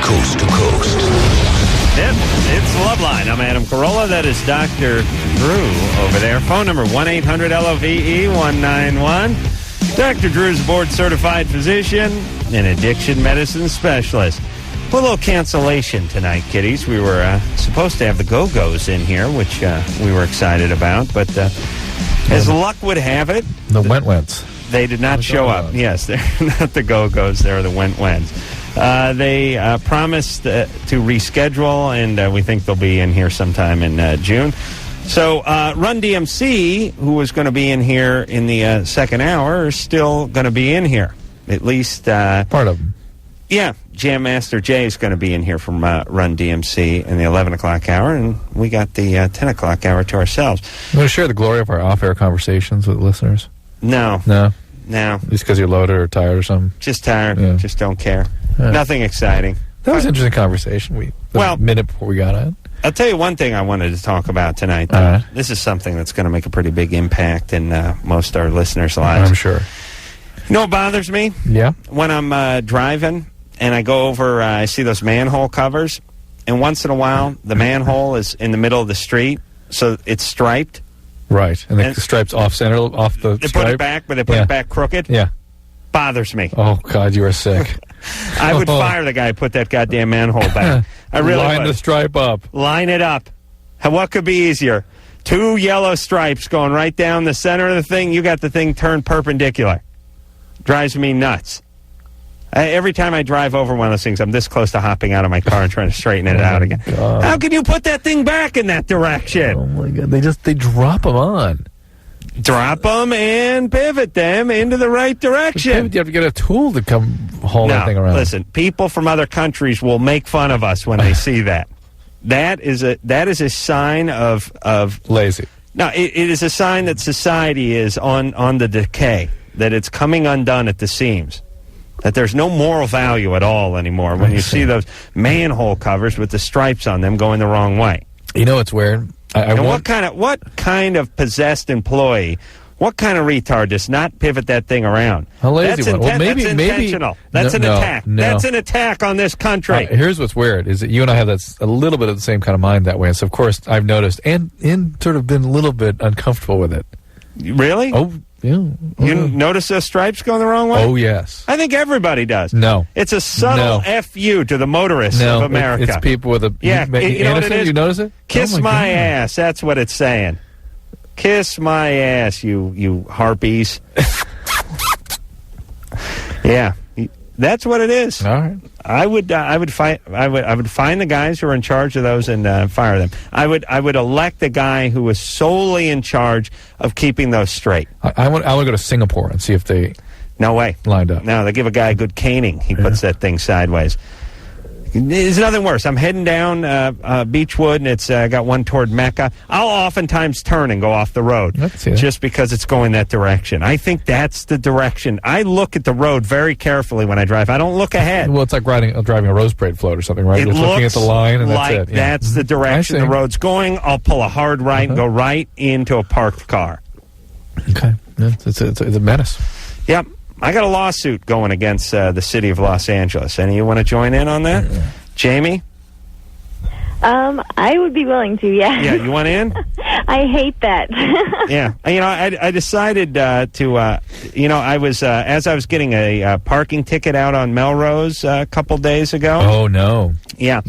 coast to coast. Yep, it's Loveline. I'm Adam Carolla. That is Dr. Drew over there. Phone number 1-800-LOVE-191. Dr. Drew's a board-certified physician and addiction medicine specialist. A little cancellation tonight, kiddies. We were supposed to have the Go-Go's in here, which we were excited about, but as luck would have it... The Went-Wents. They did not show up. Yes, they're not the Go-Go's. They're the Went-Wents. They promised to reschedule, and we think they'll be in here sometime in June. So Run DMC, who was going to be in here in the second hour, is still going to be in here. At least... part of them. Yeah, Jam Master Jay is going to be in here from Run DMC in the 11 o'clock hour, and we got the 10 o'clock hour to ourselves. You want to share the glory of our off-air conversations with listeners? No. No? No. Just because you're loaded or tired or something? Just tired. Yeah. Just don't care. Nothing exciting. That was an interesting conversation. A minute before we got on. I'll tell you one thing I wanted to talk about tonight. This is something that's going to make a pretty big impact in most of our listeners' lives. I'm sure. You know what bothers me? Yeah? When I'm driving and I go over, I see those manhole covers, and once in a while the manhole is in the middle of the street, so it's striped. Right, and the stripe's off-center, off the They stripe. put it back, but they put it back crooked. Yeah. Bothers me. Oh, God, you are sick. I would fire the guy who put that goddamn manhole back. I really Line would. the stripe up. Line it up. What could be easier? 2 yellow stripes going right down the center of the thing. You got the thing turned perpendicular. Drives me nuts. Every time I drive over one of those things, I'm this close to hopping out of my car and trying to straighten it out again. God. How can you put that thing back in that direction? Oh, my God. They drop them on. Drop them and pivot them into the right direction. You have to get a tool to come haul that thing around. Listen, people from other countries will make fun of us when they see that. That is a sign of lazy. No, it is a sign that society is on the decay, that it's coming undone at the seams, that there's no moral value at all anymore when you see those manhole covers with the stripes on them going the wrong way. You know what's weird? What kind of possessed employee, what kind of retard does not pivot that thing around? A lazy one. Well, that's intentional. That's an attack. No. That's an attack on this country. Here's what's weird, is that you and I have a little bit of the same kind of mind that way. And so, of course, I've noticed and sort of been a little bit uncomfortable with it. Really? Oh, yeah. You notice those stripes going the wrong way? Oh, yes. I think everybody does. No. It's a subtle F-U to the motorists of America. It's people with a... Yeah, you know what it is? You notice it? Kiss my ass. That's what it's saying. Kiss my ass, you harpies. Yeah, that's what it is. All right. I would find the guys who are in charge of those and fire them. I would elect the guy who was solely in charge of keeping those straight. I want to go to Singapore and see if they... No way. Lined up. No, they give a guy a good caning. He puts that thing sideways. There's nothing worse. I'm heading down Beechwood, and it's got one toward Mecca. I'll oftentimes turn and go off the road just because it's going that direction. I think that's the direction. I look at the road very carefully when I drive. I don't look ahead. Well, it's like driving a Rose Parade float or something, right? You're looking at the line, and that's it. Yeah. That's the direction the road's going. I'll pull a hard right and go right into a parked car. Okay. Yeah, it's a menace. Yep. I got a lawsuit going against the city of Los Angeles. Any of you want to join in on that? Yeah. Jamie? I would be willing to, yeah. Yeah, you want in? I hate that. Yeah. You know, I decided to, I was, as I was getting a parking ticket out on Melrose a couple days ago. Oh, no. Yeah.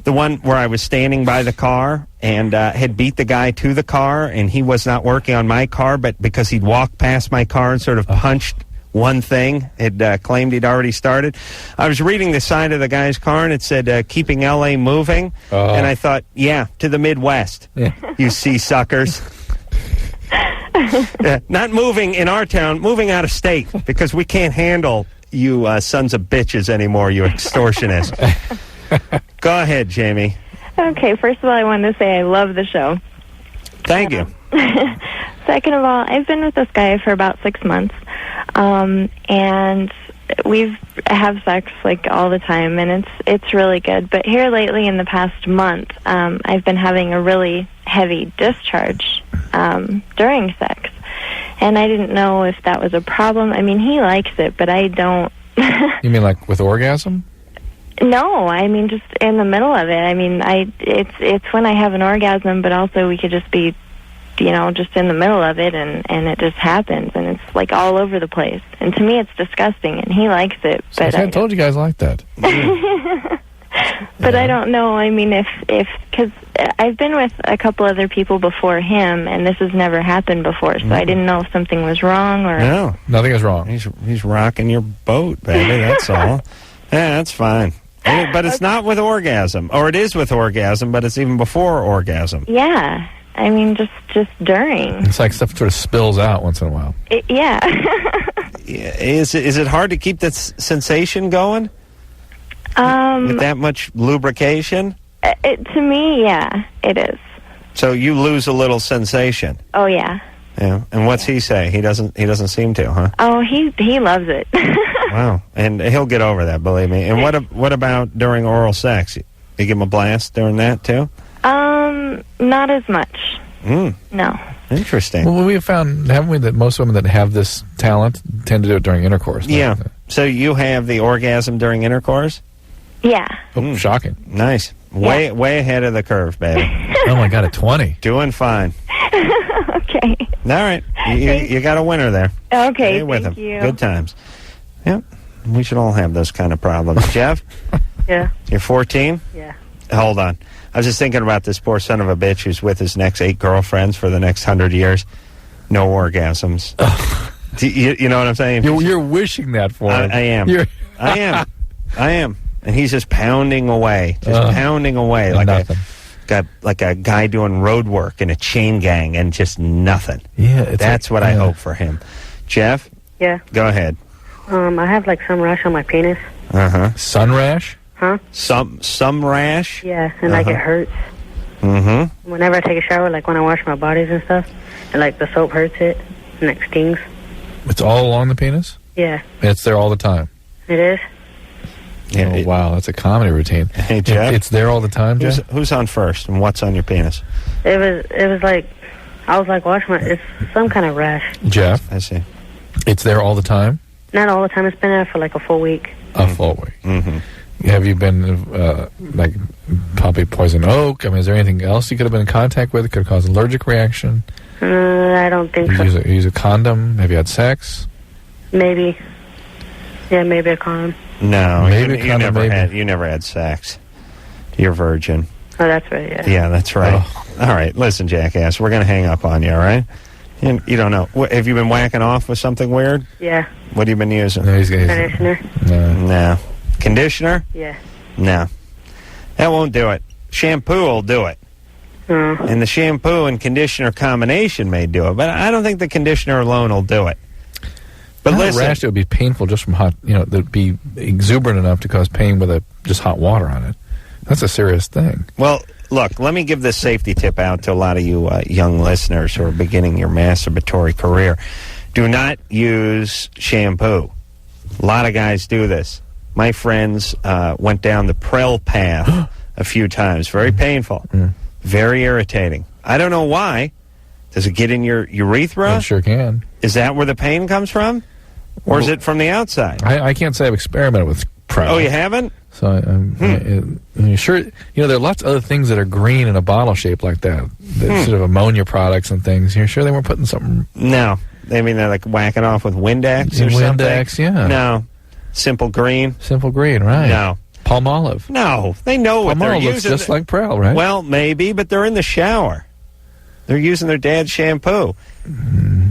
The one where I was standing by the car and had beat the guy to the car, and he was not working on my car, but because he'd walked past my car and sort of punched one thing, had claimed he'd already started. I was reading the side of the guy's car, and it said, keeping L.A. moving. And I thought, yeah, to the Midwest, you sea suckers. Not moving in our town, moving out of state, because we can't handle you sons of bitches anymore, you extortionists. Go ahead, Jamie. Okay, first of all, I wanted to say I love the show. Thank you. Second of all, I've been with this guy for about 6 months, and we have sex like all the time, and it's really good. But here lately, in the past month, I've been having a really heavy discharge during sex, and I didn't know if that was a problem. I mean, he likes it, but I don't. You mean like with orgasm? No, I mean, just in the middle of it. I mean, it's when I have an orgasm, but also we could just be, just in the middle of it, and it just happens, and it's like all over the place. And to me, it's disgusting, and he likes it. So But I told you guys like that. But I don't know. I mean, if because I've been with a couple other people before him, and this has never happened before, so I didn't know if something was wrong or. No, Nothing is wrong. he's rocking your boat, baby. That's all. Yeah, that's fine. But it's not with orgasm, or it is with orgasm, but it's even before orgasm. Yeah, I mean, just during. It's like stuff sort of spills out once in a while. Yeah. Is it hard to keep that sensation going with that much lubrication? To me, yeah, it is. So you lose a little sensation. Oh yeah. Yeah. And what's he say? He doesn't seem to, huh? Oh, he loves it. Wow. And he'll get over that, believe me. And what about during oral sex? You give him a blast during that too? Not as much. No. Interesting. Well, we have found, haven't we, that most women that have this talent tend to do it during intercourse. Yeah. So you have the orgasm during intercourse? Yeah. Oh, shocking. Nice. Way ahead of the curve, baby. Oh, my God, at 20. Doing fine. Okay. All right. You got a winner there. Okay, Stay with thank him. you. Good times. Yep. We should all have those kind of problems. Jeff? Yeah. You're 14? Yeah. Hold on. I was just thinking about this poor son of a bitch who's with his next 8 girlfriends for the next 100 years. No orgasms. You know what I'm saying? You're wishing that for him. I am. I am. And he's just pounding away. Pounding away. Like a guy doing road work in a chain gang and just nothing. Yeah. That's what I hope for him. Jeff? Yeah. Go ahead. I have like some rash on my penis. Uh-huh. Sun rash? Huh? Some rash? Yeah, and like it hurts. Mm-hmm. Whenever I take a shower, like when I wash my bodies and stuff, and like the soap hurts it, and it stings. It's all along the penis? Yeah. It's there all the time. It is? Yeah, wow, that's a comedy routine. Hey, Jeff? It's there all the time, Jeff? Who's on first, and what's on your penis? It was like, I was like washing my, it's some kind of rash. Jeff? I see. It's there all the time? Not all the time. It's been there for like a full week. A full week. Mm-hmm. Have you been, like, probably poison oak? I mean, is there anything else you could have been in contact with that could cause an allergic reaction? I don't think so. You use a condom? Have you had sex? Maybe. Yeah, maybe a condom. No, Maybe you never had sex. You're virgin. Oh, that's right, yeah. Yeah, that's right. Oh. All right, listen, jackass, we're going to hang up on you, all right? You don't know. Have you been whacking off with something weird? Yeah. What have you been using? No, Conditioner. No. Conditioner? Yeah. No. That won't do it. Shampoo will do it. And the shampoo and conditioner combination may do it, but I don't think the conditioner alone will do it. But listen, rash that would be painful just from hot, that'd be exuberant enough to cause pain with just hot water on it. That's a serious thing. well, look, let me give this safety tip out to a lot of you young listeners who are beginning your masturbatory career. Do not use shampoo. A lot of guys do this. My friends went down the Prel path a few times. Very painful. Very irritating. I don't know why. Does it get in your urethra? It sure can. Is that where the pain comes from? Or is it from the outside? I can't say I've experimented with Prel. Oh, you haven't? So I'm sure, there are lots of other things that are green in a bottle shape like that. Sort of ammonia products and things. You're sure they weren't putting something... No. I mean, they're like whacking off with Windex or something? Windex, yeah. No. Simple Green? Simple Green, right. No. Palmolive. No. They know what they're Palmolive looks using. just like Prel, right? Well, maybe, but they're in the shower. They're using their dad's shampoo.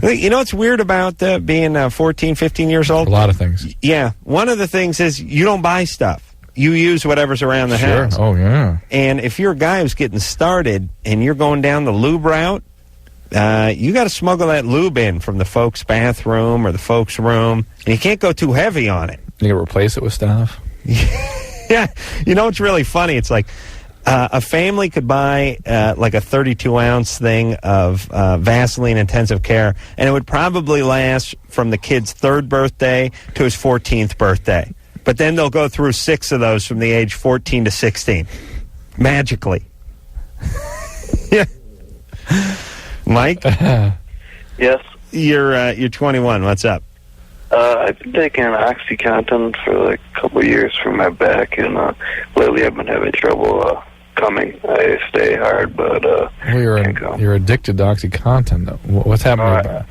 You know what's weird about being 14, 15 years old? A lot of things. Yeah. One of the things is you don't buy stuff. You use whatever's around the house. Oh, yeah. And if you're a guy who's getting started and you're going down the lube route, you got to smuggle that lube in from the folks' bathroom or the folks' room. And you can't go too heavy on it. You can replace it with stuff. Yeah. You know what's really funny? It's like a family could buy like a 32-ounce thing of Vaseline Intensive Care, and it would probably last from the kid's 3rd birthday to his 14th birthday. But then they'll go through 6 of those from the age 14 to 16. Magically. Yeah. Mike? Yes. You're 21. What's up? I've been taking OxyContin for like a couple of years for my back, and lately I've been having trouble coming. I stay hard, but can't come. You're addicted to OxyContin. What's happening?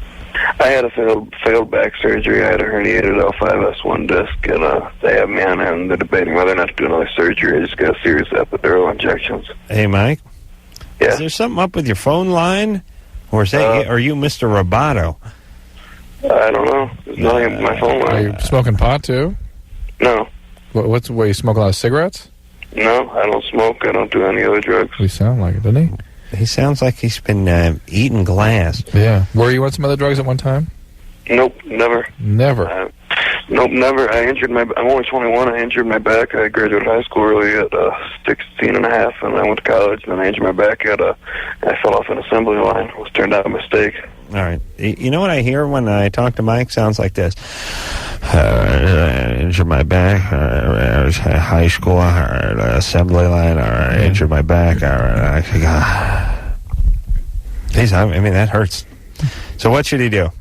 I had a failed back surgery. I had a herniated L5S1 disc, and they have me on, and they're debating whether or not to do another surgery. I just got serious epidural injections. Hey, Mike? Yeah? Is there something up with your phone line? Or are you Mr. Roboto? I don't know. There's nothing with my phone line. Are you smoking pot, too? No. What you smoke a lot of cigarettes? No, I don't smoke. I don't do any other drugs. He sounds like it, doesn't he? He sounds like he's been eating glass. Yeah. Were you on some other drugs at one time? Nope, never. Never? Nope, never. I'm only 21. I injured my back. I graduated high school early at 16 and a half, and I went to college, and then I injured my back I fell off an assembly line. It was turned out a mistake. All right. You know what I hear when I talk to Mike? Sounds like this. I injured my back. I was in high school. Assembly line. I injured my back. I mean, that hurts. So what should he do?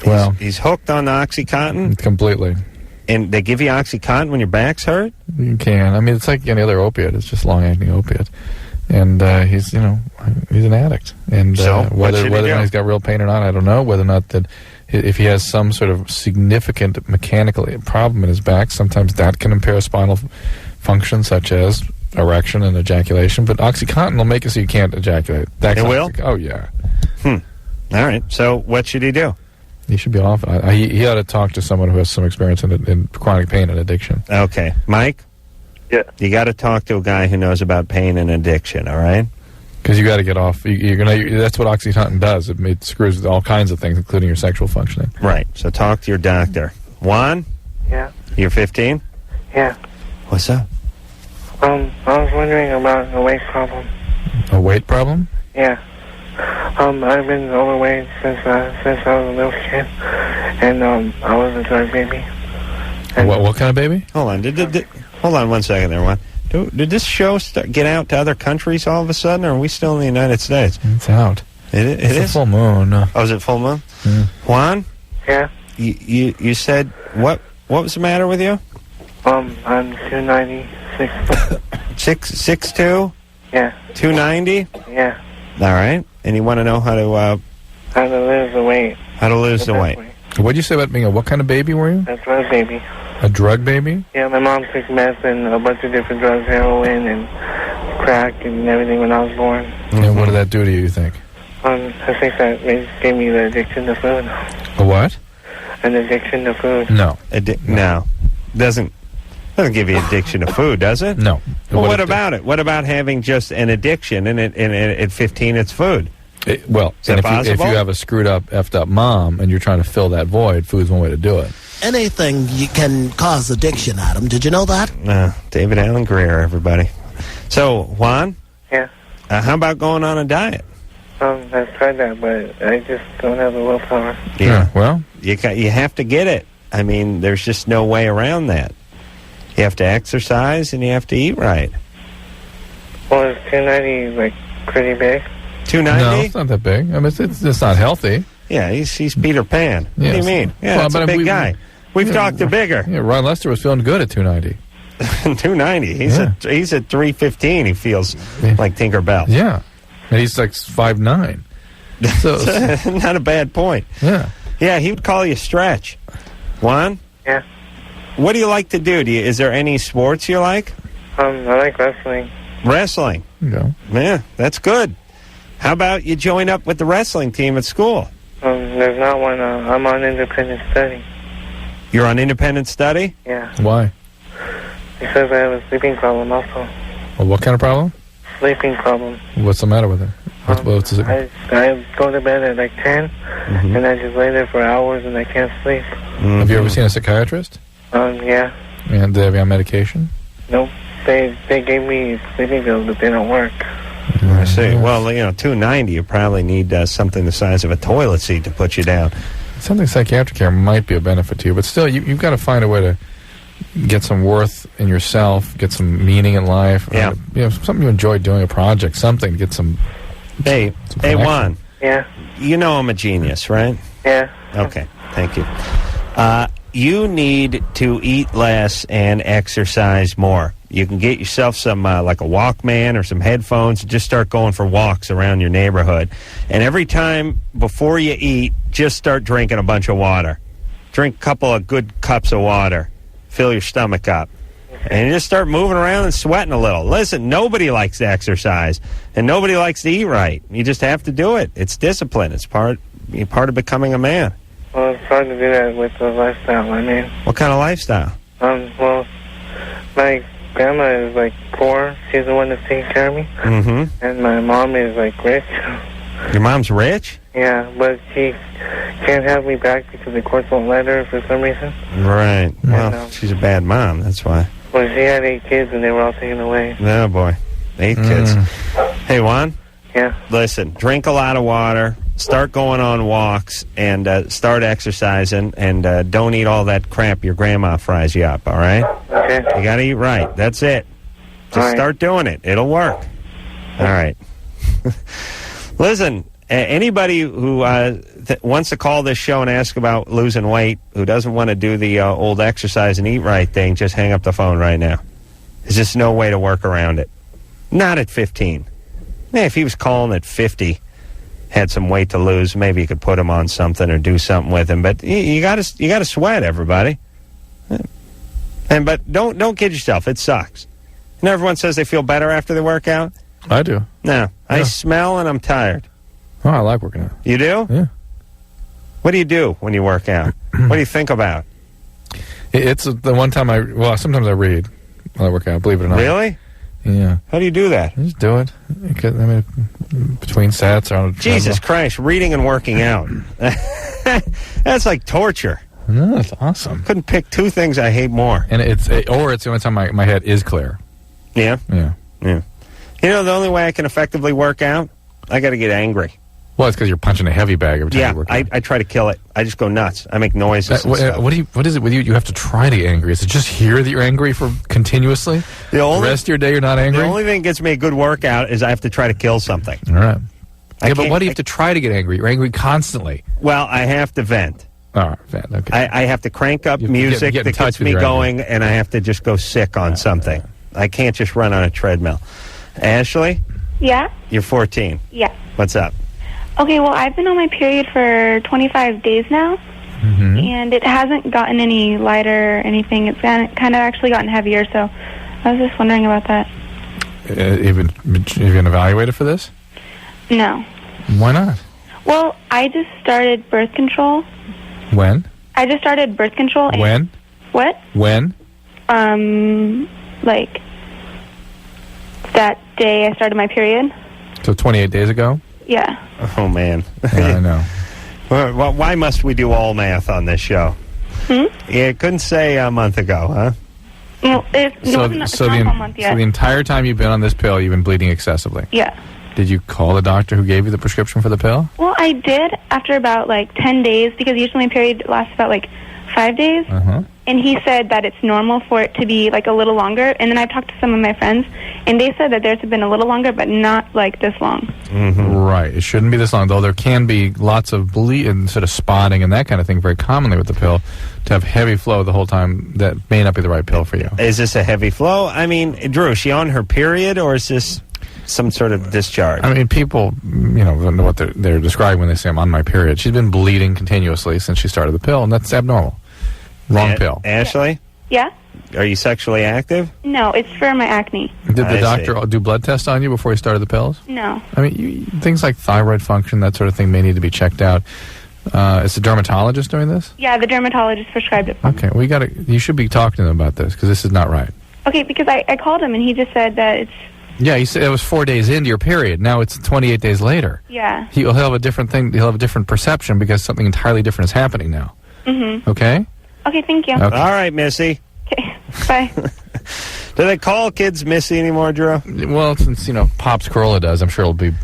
Well, he's hooked on the OxyContin? Completely. And they give you OxyContin when your back's hurt? You can. I mean, it's like any other opiate. It's just long-acting opiate. And he's an addict. And so whether or not he's got real pain or not, I don't know. Whether or not that, if he has some sort of significant mechanical problem in his back, sometimes that can impair spinal function, such as erection and ejaculation. But OxyContin will make it so you can't ejaculate. It will? Oh, yeah. All right. So what should he do? He should be off. He ought to talk to someone who has some experience in chronic pain and addiction. Okay. Mike? Yeah. You got to talk to a guy who knows about pain and addiction, all right? Because you got to get off. That's what OxyContin does. It screws with all kinds of things, including your sexual functioning. Right. So talk to your doctor. Juan? Yeah. You're 15? Yeah. What's up? I was wondering about a weight problem. A weight problem? Yeah. I've been overweight since I was a little kid, and I was a drug baby. And what kind of baby? Hold on. Hold on 1 second there, Juan. Did this show get out to other countries all of a sudden, or are we still in the United States? It's out. It's a full moon. Oh, is it full moon? Yeah. Juan? Yeah? You said, what was the matter with you? I'm 296. 6'2"? Yeah. 290? Yeah. All right. And you want to know how to lose the weight. How to lose the weight. What'd you say about being what kind of baby were you? A drug baby. A drug baby? Yeah, my mom took meth and a bunch of different drugs, heroin and crack and everything when I was born. And what did that do to you think? I think that gave me the addiction to food. A what? An addiction to food. No. No. Doesn't give you addiction to food, does it? No. Well, what about it? What about having just an addiction and at 15 it's food? If you have a screwed up, effed up mom and you're trying to fill that void, food's one way to do it. Anything can cause addiction, Adam. Did you know that? David Allen Greer, everybody. So, Juan? Yeah? How about going on a diet? I've tried that, but I just don't have the willpower. Yeah, well? You have to get it. I mean, there's just no way around that. You have to exercise and you have to eat right. Well, is 290, like, pretty big? 290? No, it's not that big. I mean, it's not healthy. Yeah, he's Peter Pan. What Yes. do you mean? Yeah, Well, it's a big guy. We've talked to bigger. Yeah, Ron Lester was feeling good at 290. 290. He's at 315. He feels like Tinker Bell. Yeah. And he's like 5'9". So not a bad point. Yeah. Yeah, he would call you Stretch. Juan? Yeah. What do you like to do? Is there any sports you like? I like wrestling. Wrestling? No. Yeah, that's good. How about you join up with the wrestling team at school? There's not one. I'm on independent study. You're on independent study? Yeah. Why? Because I have a sleeping problem also. Well, what kind of problem? Sleeping problem. What's the matter with it? What's it? I go to bed at like 10, and I just lay there for hours and I can't sleep. Have you ever seen a psychiatrist? Yeah. And do they have you on medication? Nope. They gave me sleeping pills, but they don't work. I see. Well, 290, you probably need something the size of a toilet seat to put you down. Something psychiatric care might be a benefit to you, but still, you've got to find a way to get some worth in yourself, get some meaning in life. Yeah. Something you enjoy doing, a project, something to get some. Hey, Juan. Yeah. You know I'm a genius, right? Yeah. Okay. Thank you. You need to eat less and exercise more. You can get yourself some, like a Walkman or some headphones, and just start going for walks around your neighborhood. And every time before you eat, just start drinking a bunch of water. Drink a couple of good cups of water. Fill your stomach up. And you just start moving around and sweating a little. Listen, nobody likes to exercise, and nobody likes to eat right. You just have to do it. It's discipline. It's part of becoming a man. Well, it's hard to do that with the lifestyle, I mean. What kind of lifestyle? Well, my grandma is, like, poor. She's the one that's taking care of me. Mm-hmm. And my mom is, like, rich. Your mom's rich? Yeah, but she can't have me back because the courts won't let her for some reason. Right. Well, she's a bad mom, that's why. Well, she had 8 kids and they were all taken away. Oh, boy. 8 kids. Hey, Juan? Yeah? Listen, drink a lot of water, start going on walks, and start exercising, and don't eat all that crap your grandma fries you up, all right? Okay. You got to eat right. That's it. Just start doing it. It'll work. All right. Listen, anybody who wants to call this show and ask about losing weight, who doesn't want to do the old exercise and eat right thing, just hang up the phone right now. There's just no way to work around it. Not at 15. If he was calling at 50, had some weight to lose, maybe you could put him on something or do something with him. But you got to sweat, everybody. But don't kid yourself. It sucks. You know, everyone says they feel better after they work out. I do. No, I smell and I'm tired. Oh, I like working out. You do? Yeah. What do you do when you work out? What do you think about? It's the one time sometimes I read while I work out, believe it or not. Really? Yeah. How do you do that? I just do it. I mean, between sets. Jesus Christ, reading and working out. That's like torture. No, that's awesome. Couldn't pick 2 things I hate more. And it's the only time my head is clear. Yeah? Yeah. Yeah. You know, the only way I can effectively work out, I got to get angry. Well, it's because you're punching a heavy bag every time you work out. I try to kill it. I just go nuts. I make noises and stuff. What is it with you? You have to try to get angry. Is it just here that you're angry for continuously? The rest of your day you're not angry? The only thing that gets me a good workout is I have to try to kill something. All right. But what do you have to try to get angry? You're angry constantly. Well, I have to vent. All right, vent. Okay. I have to crank up music that gets me going, and I have to just go sick on something. I can't just run on a treadmill. Ashley? Yeah? You're 14. Yeah. What's up? Okay, well, I've been on my period for 25 days now, and it hasn't gotten any lighter or anything. It's kind of actually gotten heavier, so I was just wondering about that. Have you been evaluated for this? No. Why not? Well, I just started birth control. When? I just started birth control. When? What? When? Like that day I started my period. So 28 days ago? Yeah. Oh, man. Yeah, I know. Well, why must we do all math on this show? Yeah, couldn't say a month ago, huh? Well, it's not a month yet. So the entire time you've been on this pill, you've been bleeding excessively? Yeah. Did you call the doctor who gave you the prescription for the pill? Well, I did after about, 10 days, because usually my period lasts about, 5 days. And he said that it's normal for it to be, a little longer. And then I talked to some of my friends, and they said that theirs have been a little longer, but not, this long. Right. It shouldn't be this long, though there can be lots of bleed and sort of spotting and that kind of thing very commonly with the pill. To have heavy flow the whole time, that may not be the right pill for you. Is this a heavy flow? I mean, Drew, is she on her period, or is this some sort of discharge? I mean, people, don't know what they're describing when they say, I'm on my period. She's been bleeding continuously since she started the pill, and that's abnormal. Wrong pill. Ashley? Yeah? Are you sexually active? No, it's for my acne. Did the doctor do blood tests on you before he started the pills? No. I mean, things like thyroid function, that sort of thing, may need to be checked out. Is the dermatologist doing this? Yeah, the dermatologist prescribed it. Okay, you should be talking to them about this, because this is not right. Okay, because I called him, and he just said that it's... Yeah, he said it was 4 days into your period. Now it's 28 days later. Yeah. He'll have a different thing. He'll have a different perception because something entirely different is happening now. Okay? Okay, thank you. Okay. All right, Missy. Okay, bye. Do they call kids Missy anymore, Drew? Well, since, Pops Carolla does, I'm sure it'll be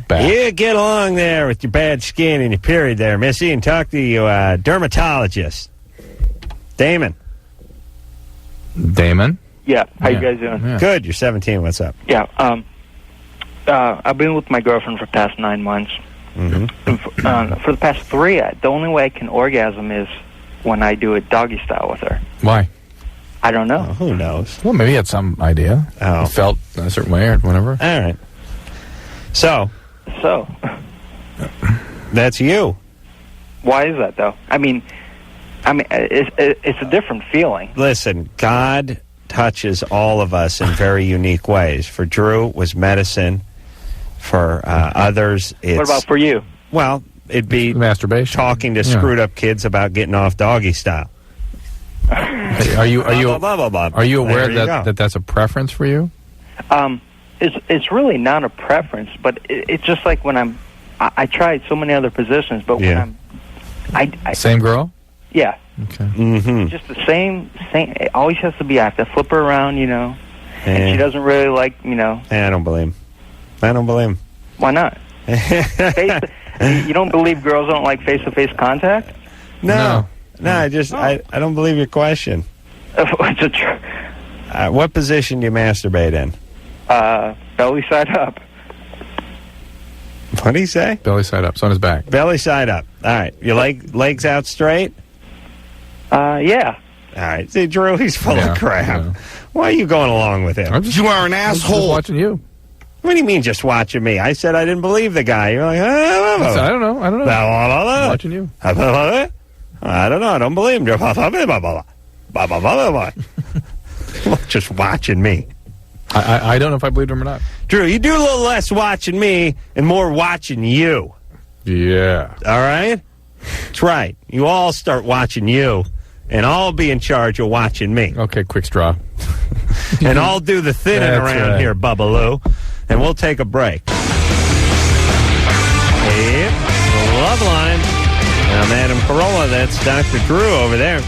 back. Yeah, get along there with your bad skin and your period there, Missy, and talk to your dermatologist. Damon. Damon? Yeah, how you guys doing? Yeah. Good, you're 17, what's up? Yeah, I've been with my girlfriend for the past 9 months, For the past 3, the only way I can orgasm is when I do it doggy style with her. Why? I don't know. Who knows? Well, maybe he had some idea. Oh. He felt a certain way or whatever. All right. So that's you. Why is that, though? I mean, it's a different feeling. Listen, God touches all of us in very unique ways. For Drew, it was medicine. For others, it's... What about for you? Well, it'd be masturbation. Talking to screwed up kids about getting off doggy style. Are you aware that that's a preference for you? It's really not a preference, but it's just like when I tried so many other positions, but when same girl? Yeah. Okay. Mm-hmm. Just the same. It always has to be. I have to flip her around, and she doesn't really like, I don't believe him. Why not? You don't believe girls don't like face-to-face contact? No, I don't believe your question. What position do you masturbate in? Belly side up. What did he say? Belly side up. So on his back. Belly side up. All right. Your legs out straight? Yeah. All right. See, Drew, he's full of crap. Yeah. Why are you going along with him? You are an asshole. I'm just watching you. What do you mean just watching me? I said I didn't believe the guy. You're like, I don't know. I'm watching you. I don't know. I don't believe him. Just watching me. I don't know if I believed him or not. Drew, you do a little less watching me and more watching you. Yeah. All right? That's right. You all start watching you, and I'll be in charge of watching me. Okay, quick straw. And I'll do the thinning around here, Bubba Lou. And we'll take a break. Hey, Loveline. I'm Adam Carolla. That's Dr. Drew over there.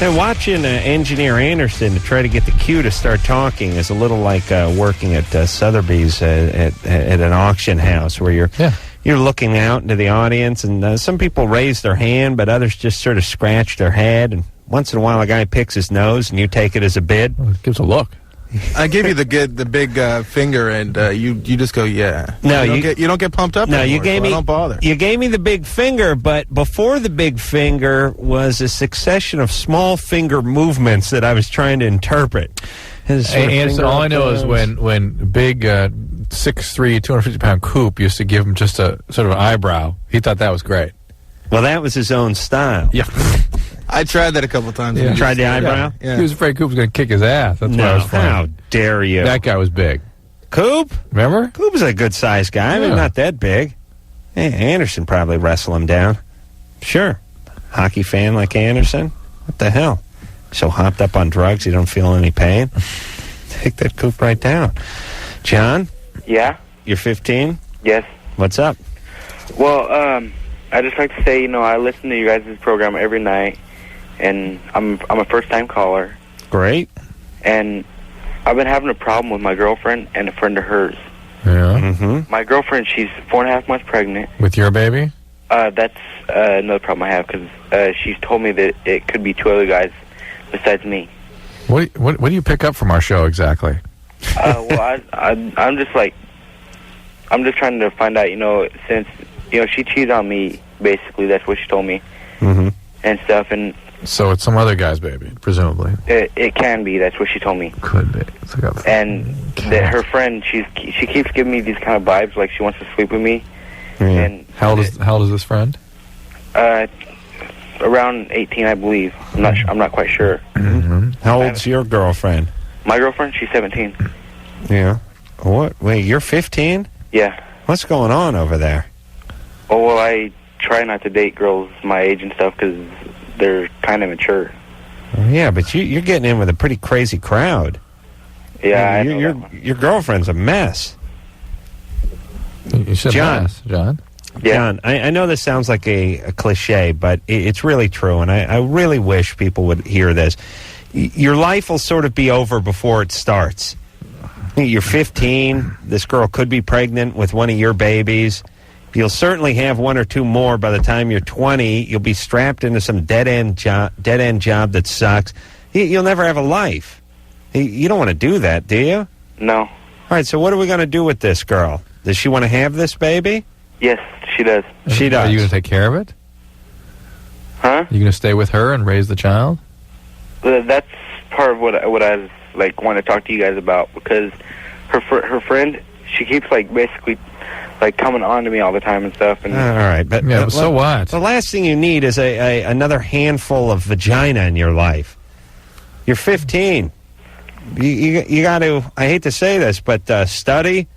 And watching Engineer Anderson to try to get the cue to start talking is a little like working at Sotheby's at an auction house where you're looking out into the audience, and some people raise their hand, but others just sort of scratch their head. And once in a while, a guy picks his nose, and you take it as a bid. Well, it gives a look. I give you the big finger, and you just go, yeah. No, you don't get pumped up. No, anymore, you gave me. Don't bother. You gave me the big finger, but before the big finger was a succession of small finger movements that I was trying to interpret. And so all I know is when big 6'3", 250-pound Coop used to give him just a sort of eyebrow, he thought that was great. Well, that was his own style. Yeah. I tried that a couple times. You tried the eyebrow? Yeah. He was afraid Coop was going to kick his ass. That's why I was funny. How dare you? That guy was big. Coop? Remember? Coop was a good-sized guy. I mean, not that big. Hey, Anderson probably wrestled him down. Sure. Hockey fan like Anderson? What the hell? So hopped up on drugs, you don't feel any pain? Take that Coop right down. John? Yeah? You're 15? Yes. What's up? Well, I just like to say, I listen to you guys' program every night, and I'm a first-time caller. Great. And I've been having a problem with my girlfriend and a friend of hers. Yeah. Mm-hmm. My girlfriend, she's 4.5 months pregnant. With your baby? That's another problem I have, because she's told me that it could be 2 other guys besides me. What do you pick up from our show exactly? Well, I'm just trying to find out, since, she cheated on me, basically, that's what she told me, and stuff, and... So it's some other guy's baby, presumably. It can be, that's what she told me. Could be. And that her friend, she keeps giving me these kind of vibes, like she wants to sleep with me. Yeah. And how old is this friend? Around 18, I believe. I'm not quite sure. Mm-hmm. How old's your girlfriend? My girlfriend, she's 17. Yeah. What? Wait, you're 15? Yeah. What's going on over there? Oh, well, I try not to date girls my age and stuff because they're kind of mature. Yeah, but you're getting in with a pretty crazy crowd. Yeah, I know your girlfriend's a mess. You should ask, John. Yeah. John, I know this sounds like a cliche, but it's really true, and I really wish people would hear this. Your life will sort of be over before it starts. You're 15. This girl could be pregnant with one of your babies. You'll certainly have 1 or 2 more by the time you're 20. You'll be strapped into some dead-end job that sucks. You'll never have a life. You don't want to do that, do you? No. All right, so what are we going to do with this girl? Does she want to have this baby? Yes, She does. She does. Are you going to take care of it? Huh? You going to stay with her and raise the child? That's part of what I was like want to talk to you guys about, because her friend, she keeps like basically like coming on to me all the time and stuff. And all right, but yeah, but so what? The last thing you need is another handful of vagina in your life. You're 15. You got to. I hate to say this, but study.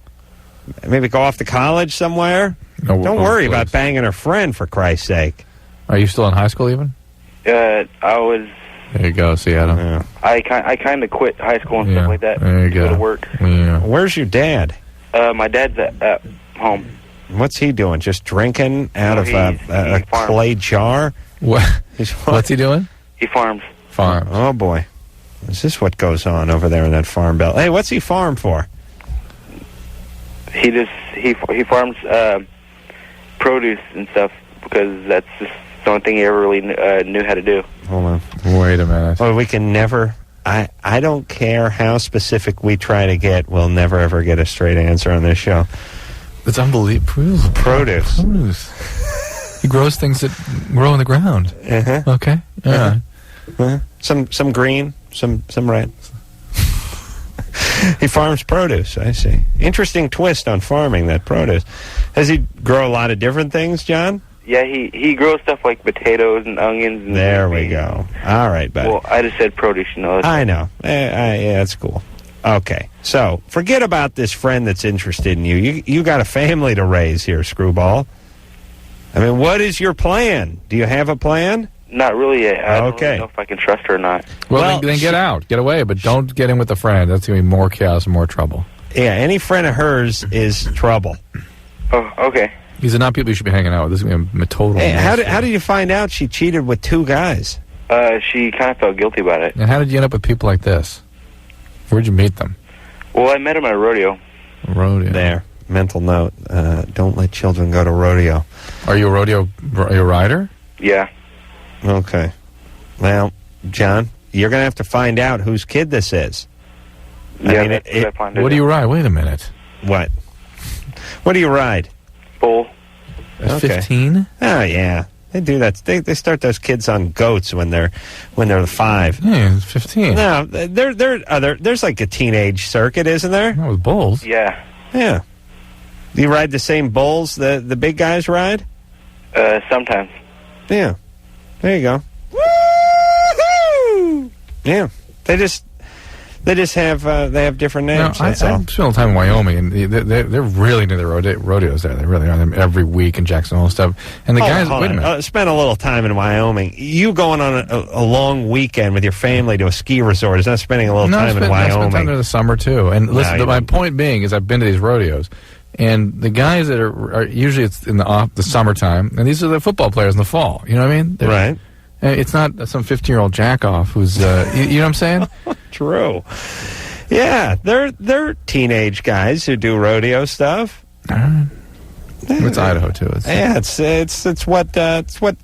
Maybe go off to college somewhere. No, Don't worry about banging her friend, for Christ's sake. Are you still in high school even? I was. There you go. See, Adam. Yeah. I kind of quit high school and stuff like that. There you go to work. Yeah. Where's your dad? My dad's at home. What's he doing? Just drinking out of he a farms. clay jar? What? What's he doing? He farms. Farm. Oh boy, is this what goes on over there in that farm belt? Hey, what's he farm for? He farms produce and stuff, because that's just the only thing he ever really knew how to do. Hold on. Wait a minute. Oh, we can never. I don't care how specific we try to get. We'll never ever get a straight answer on this show. It's unbelievable. Produce. He grows things that grow in the ground. Uh-huh. Okay. Yeah. Uh-huh. Some green, some red. He farms produce, I see. Interesting twist on farming, that produce. Does he grow a lot of different things, John? Yeah, he grows stuff like potatoes and onions. And there we go. All right, buddy. Well, I just said produce, you know. I know. Yeah, that's cool. Okay, so forget about this friend that's interested in you. You got a family to raise here, Screwball. I mean, what is your plan? Do you have a plan? Not really yet. I don't Okay. really know if I can trust her or not. Well, then get out. Get away, but don't get in with a friend. That's going to be more chaos and more trouble. Yeah, any friend of hers is trouble. Oh, okay. These are not people you should be hanging out with. This is going to be a total Hey, mess. how did you find out she cheated with two guys? She kind of felt guilty about it. And how did you end up with people like this? Where'd you meet them? Well, I met him at a rodeo. Rodeo. There. Mental note. Don't let children go to rodeo. Are you a rider? Yeah. Okay. Well, John, you're going to have to find out whose kid this is. Yeah, that's what I find out. What do you ride? Wait a minute. What? What do you ride? Bull. At Okay. 15? Oh, yeah. They do that. They start those kids on goats when they're 5. Yeah, 15. No, there's like a teenage circuit, isn't there? Not with bulls. Yeah. Yeah. Do you ride the same bulls the big guys ride? Sometimes. Yeah. There you go. Woo-hoo! Yeah. They just have different names. I that's all. spent a little time in Wyoming, and they're really into the rodeos there. They really are. They're every week in Jackson Hole and stuff. And the guys, Hold wait a on. minute. Spent a little time in Wyoming. You going on a long weekend with your family to a ski resort is not spending a little time in I Wyoming. spent time there in the summer too. And listen, you my didn't. point being is I've been to these rodeos, and the guys that are usually it's in the summertime, and these are the football players in the fall. You know what I mean? Right. It's not some 15-year-old jack-off who's, you know what I'm saying? True. Yeah, they're teenage guys who do rodeo stuff. It's Idaho too. Yeah, it's what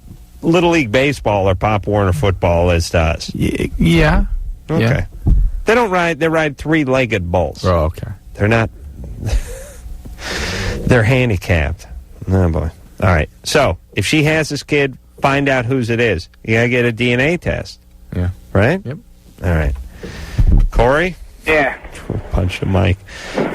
Little League Baseball or Pop Warner football is to us. Yeah. Okay. Yeah. They don't ride. They ride 3-legged bulls. Oh, okay. They're not. They're handicapped. Oh boy. All right. So if she has this kid, find out whose it is. You gotta get a DNA test. Yeah. Right. Yep. All right. Corey. Yeah. Punch the mic.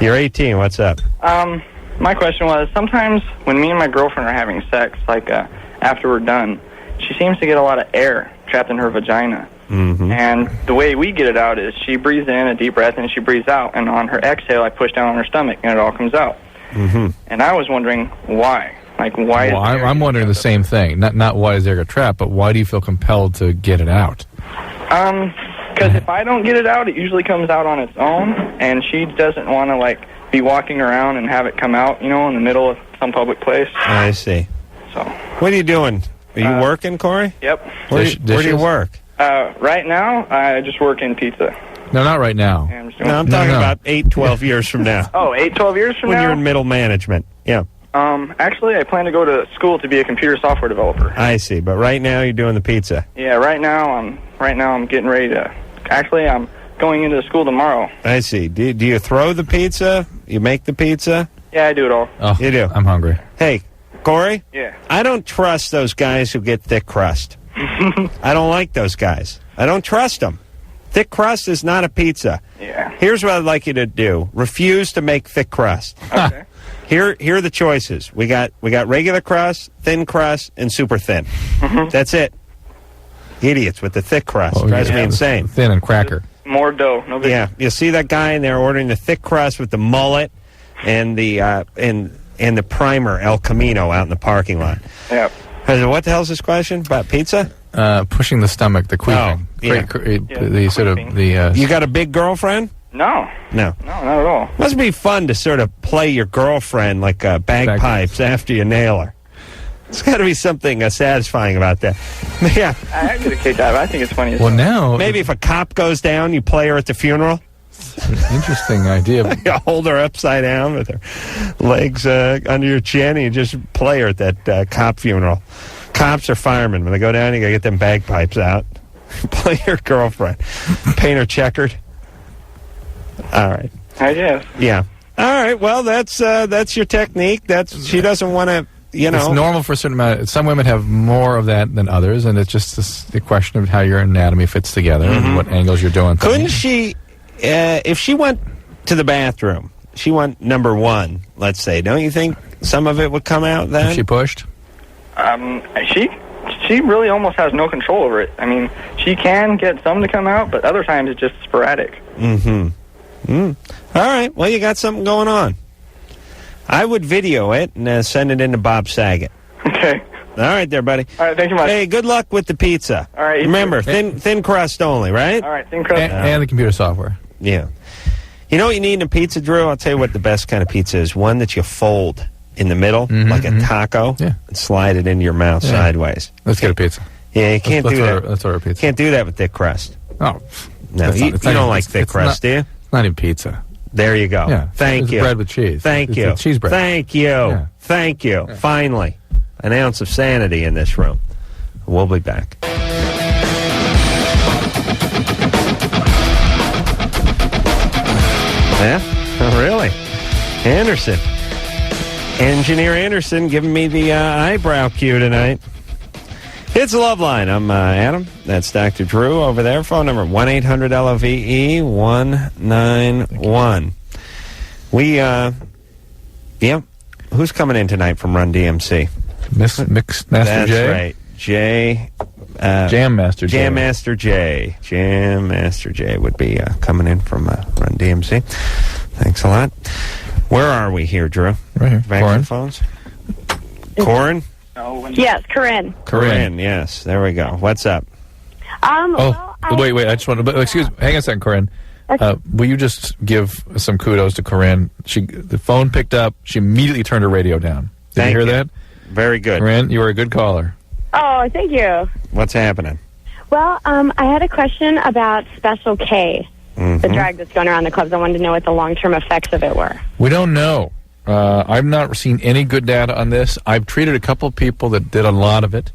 You're 18. What's up? My question was, sometimes when me and my girlfriend are having sex, like after we're done, she seems to get a lot of air trapped in her vagina. Mm-hmm. And the way we get it out is she breathes in a deep breath and she breathes out, and on her exhale I push down on her stomach and it all comes out. Mm-hmm. And I was wondering why. Like, why? Well, I'm wondering the same thing. Not why is there a trap, but why do you feel compelled to get it out? Because if I don't get it out, it usually comes out on its own, and she doesn't want to, like, be walking around and have it come out, you know, in the middle of some public place. I see. So. What are you doing? Are you working, Corey? Yep. Where do you work? Right now, I just work in pizza. No, not right now. Yeah, I'm just doing No, I'm talking about 8, 12 years from now. Oh, 8, 12 years from when now? you're in middle management. Yeah. Actually, I plan to go to school to be a computer software developer. I see, but right now you're doing the pizza. Yeah, right now I'm getting ready to. Actually, I'm going into school tomorrow. I see. Do you throw the pizza? You make the pizza? Yeah, I do it all. Oh, you do. I'm hungry. Hey, Corey? Yeah. I don't trust those guys who get thick crust. I don't like those guys. I don't trust them. Thick crust is not a pizza. Yeah. Here's what I'd like you to do. Refuse to make thick crust. Okay. Here are the choices. We got regular crust, thin crust, and super thin. That's it. Idiots with the thick crust. Drives me insane. Thin and cracker. More dough. No big. Yeah. You see that guy in there ordering the thick crust with the mullet and the and the primer El Camino out in the parking lot. Yeah. What the hell's this question about pizza? Pushing the stomach, the queefing. The sort of the. You got a big girlfriend? No. No. No, not at all. Must be fun to sort of play your girlfriend like bagpipes after you nail her. There's got to be something satisfying about that. Yeah. I get a kick out of it. I think it's funny. Well, now maybe if a cop goes down, you play her at the funeral. Interesting idea. You hold her upside down with her legs under your chin, and you just play her at that cop funeral. Cops or firemen, when they go down, you got to get them bagpipes out. Play your girlfriend. Paint her checkered. All right. I guess. Yeah. All right. Well, that's your technique. She doesn't want to. It's normal for a certain amount. Some women have more of that than others, and it's just the question of how your anatomy fits together and what angles you're doing. Couldn't she, if she went to the bathroom, she went number one, let's say, don't you think some of it would come out then? If she pushed? She really almost has no control over it. I mean, she can get some to come out, but other times it's just sporadic. All right. Well, you got something going on. I would video it and send it in to Bob Saget. Okay. All right there, buddy. All right, thank you much. Hey, good luck with the pizza. All right. Remember, thin crust only, right? All right, thin crust. And the computer software. Yeah. You know what you need in a pizza, Drew? I'll tell you what the best kind of pizza is. One that you fold in the middle, like a taco, and slide it into your mouth sideways. Let's get a pizza. Yeah, you can't do that. Let's order a pizza. Can't do that with thick crust. Oh. No, you don't like thick crust, do you? It's not even pizza. There you go. Yeah. Thank you. Bread with cheese. Thank you. Cheese bread. Thank you. Yeah. Thank you. Yeah. Finally, an ounce of sanity in this room. We'll be back. Yeah? Oh, really? Anderson. Engineer Anderson giving me the eyebrow cue tonight. It's Loveline. I'm Adam. That's Dr. Drew over there. Phone number 1-800-LOVE-191. Who's coming in tonight from Run DMC? Mix Master J? That's right. Jam Master J. Jam Master J. Jam Master J would be coming in from Run DMC. Thanks a lot. Where are we here, Drew? Right here. Back on the phones? Corin? Yes, Corinne. Corinne, yes. There we go. What's up? Wait. I just want to... hang on a second, Corinne. Will you just give some kudos to Corinne? The phone picked up. She immediately turned her radio down. Did you hear that? Very good. Corinne, you were a good caller. Oh, thank you. What's happening? Well, I had a question about Special K, the drug that's going around the clubs. I wanted to know what the long-term effects of it were. We don't know. I've not seen any good data on this. I've treated a couple of people that did a lot of it,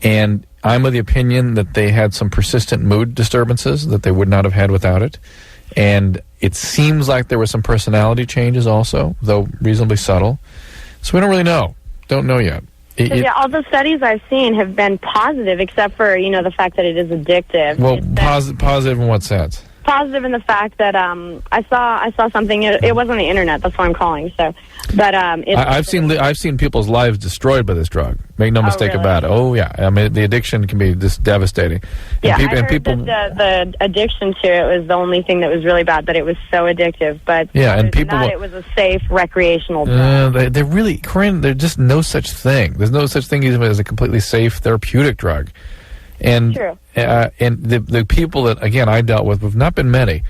and I'm of the opinion that they had some persistent mood disturbances that they would not have had without it. And it seems like there were some personality changes also, though reasonably subtle. So we don't really know. Don't know yet. All the studies I've seen have been positive, except for, the fact that it is addictive. Well, positive in what sense? Positive in the fact that I saw something. It was on the internet. That's why I'm calling. So, but I've seen people's lives destroyed by this drug. Make no mistake really? about it. Oh yeah, I mean the addiction can be just devastating. I heard that the addiction to it was the only thing that was really bad. That it was so addictive. But it was a safe recreational drug. They're really, Corinne. There's just no such thing. There's no such thing even as a completely safe therapeutic drug. And True. And the people that, again, I dealt with, have not been many,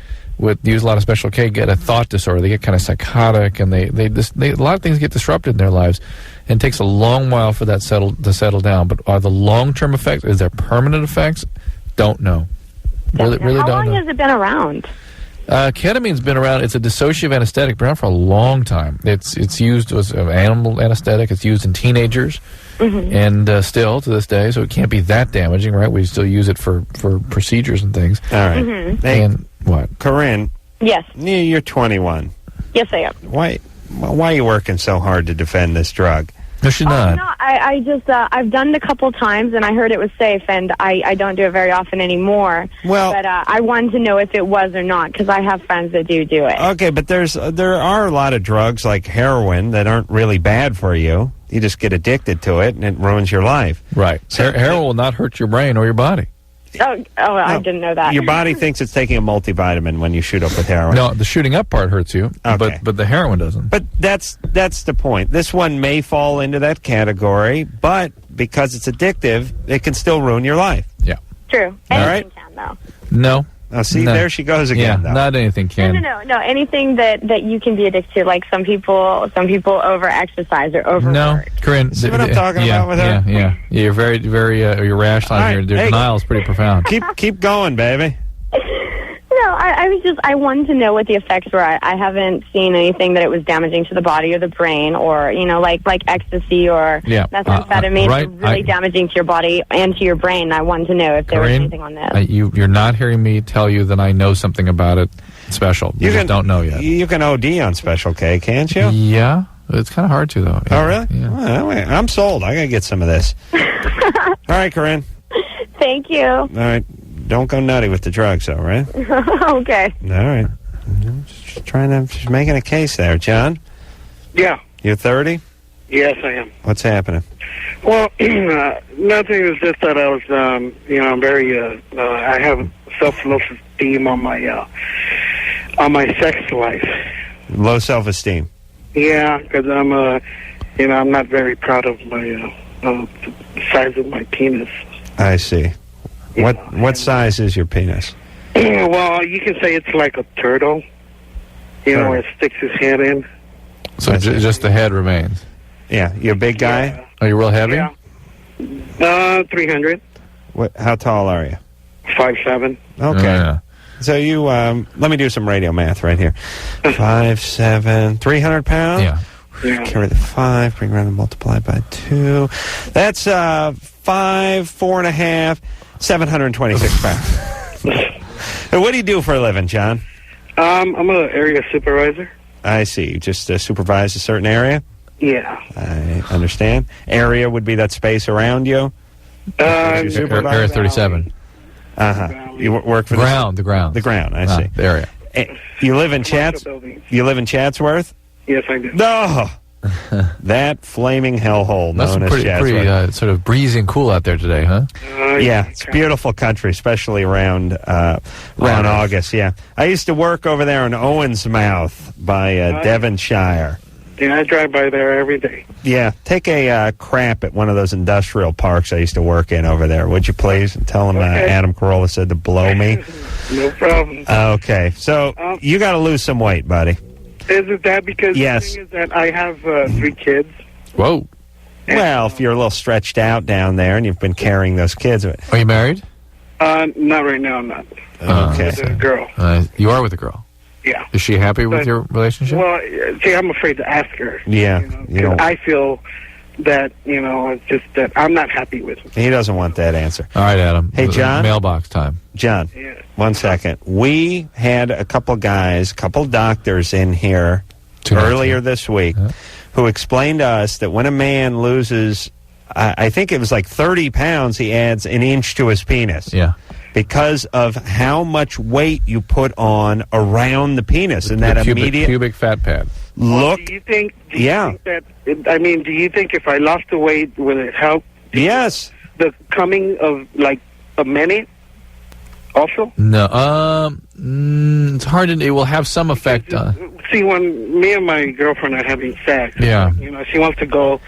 use a lot of Special K, get a thought disorder. They get kind of psychotic, and they a lot of things get disrupted in their lives, and it takes a long while for that to settle down. But are the long-term effects, is there permanent effects? Don't know. Really don't know. How long has it been around? Ketamine's been around. It's a dissociative anesthetic, been around for a long time. It's used as an animal anesthetic. It's used in teenagers. And still to this day, so it can't be that damaging, right? We still use it for procedures and things. All right. Hey, and what? Corinne. Yes. You're 21. Yes, I am. Why are you working so hard to defend this drug? No, she's not. No, I just I've done it a couple times, and I heard it was safe, and I don't do it very often anymore. Well, but I wanted to know if it was or not, because I have friends that do it. Okay, but there are a lot of drugs like heroin that aren't really bad for you. You just get addicted to it, and it ruins your life. Right. So heroin will not hurt your brain or your body. I didn't know that. Your body thinks it's taking a multivitamin when you shoot up with heroin. No, the shooting up part hurts you, Okay. but the heroin doesn't. But that's the point. This one may fall into that category, but because it's addictive, it can still ruin your life. Yeah. True. All Anything right. can, though. No. Oh, see, No. there she goes again. Yeah, though. not anything can. No. Anything that you can be addicted to, like some people over exercise or overwork. No, Corinne. See what I'm talking about with her? Yeah. You're very, very. You're rational. All right, Your hey. denial is pretty profound. Keep going, baby. No, I wanted to know what the effects were. I haven't seen anything that it was damaging to the body or the brain, or like ecstasy or methamphetamine right. are really damaging to your body and to your brain. I wanted to know if there was Corinne, anything on this. You're not hearing me tell you that I know something about it special. You just don't know yet. You can OD on Special K, can't you? Yeah, it's kind of hard to though. Oh, really? Yeah. Well, I'm sold. I gotta get some of this. All right, Corinne. Thank you. All right. Don't go nutty with the drugs, though, right? Okay. All right. Just making a case there. John? Yeah. You're 30? Yes, I am. What's happening? Well, nothing. It was just that I was, I'm very, I have self-esteem on my sex life. Low self-esteem. Yeah, because I'm, I'm not very proud of my the size of my penis. I see. What size is your penis? Well, you can say it's like a turtle. Where it sticks his head in. So just the head remains. Yeah, you a big guy? Yeah. Are you real heavy? Yeah. 300. How tall are you? 5'7". Okay. Yeah. So you, let me do some radio math right here. 5'7", 300 pounds? Yeah. Carry the 5, bring around and multiply by 2. That's 5, 4.5, 726 pounds. What do you do for a living, John? I'm an area supervisor. I see. You just supervise a certain area? Yeah. I understand. Area would be that space around you? Area 37. Uh-huh. You work for the ground. The ground, I see. The area. You live in Chatsworth? Yes, I do. No! That flaming hellhole known as Chatsworth. Pretty sort of breezy and cool out there today, huh? Yeah, it's beautiful country, especially around August. Yeah, I used to work over there in Owensmouth by Devonshire. Yeah, I drive by there every day. Yeah, take a crap at one of those industrial parks I used to work in over there, would you please? And tell them Adam Carolla said to blow me. No problem. Okay, so you got to lose some weight, buddy. Is it that because Yes. the thing is that I have 3 kids? Whoa. Well, if you're a little stretched out down there and you've been carrying those kids. Are you married? Not right now, I'm not. Okay. With a girl. You are with a girl? Yeah. Is she happy with your relationship? Well, see, I'm afraid to ask her. Yeah. Because I feel that, it's just that I'm not happy with him. He doesn't want that answer. All right, Adam. Hey, John. Mailbox time. John, 1 second. We had a couple doctors in here earlier this week who explained to us that when a man loses, I think it was like 30 pounds, he adds an inch to his penis. Yeah. Because of how much weight you put on around the penis and that immediate pubic fat pad. Well, do you think that, do you think if I lost the weight, will it help? Yes. The coming of, like, a minute also? No. It's hard to... It will have some effect on... See, when me and my girlfriend are having sex, Yeah. She wants to go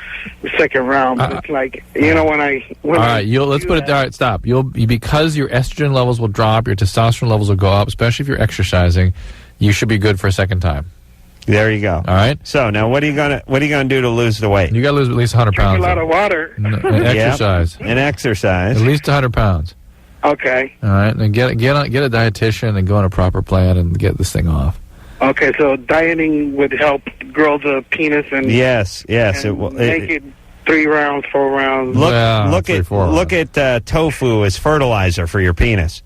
the second round, but it's like, when I... All right, let's put it... All right, stop. Because your estrogen levels will drop, your testosterone levels will go up, especially if you're exercising, you should be good for a second time. There you go. All right. So now, what are you gonna do to lose the weight? You got to lose at least 100 pounds. Drink a lot of water. And exercise. And exercise. At least 100 pounds. Okay. All right, and get a dietitian and go on a proper plan and get this thing off. Okay, so dieting would help grow the penis and yes, it will make it 3 rounds, 4 rounds. Look at tofu as fertilizer for your penis.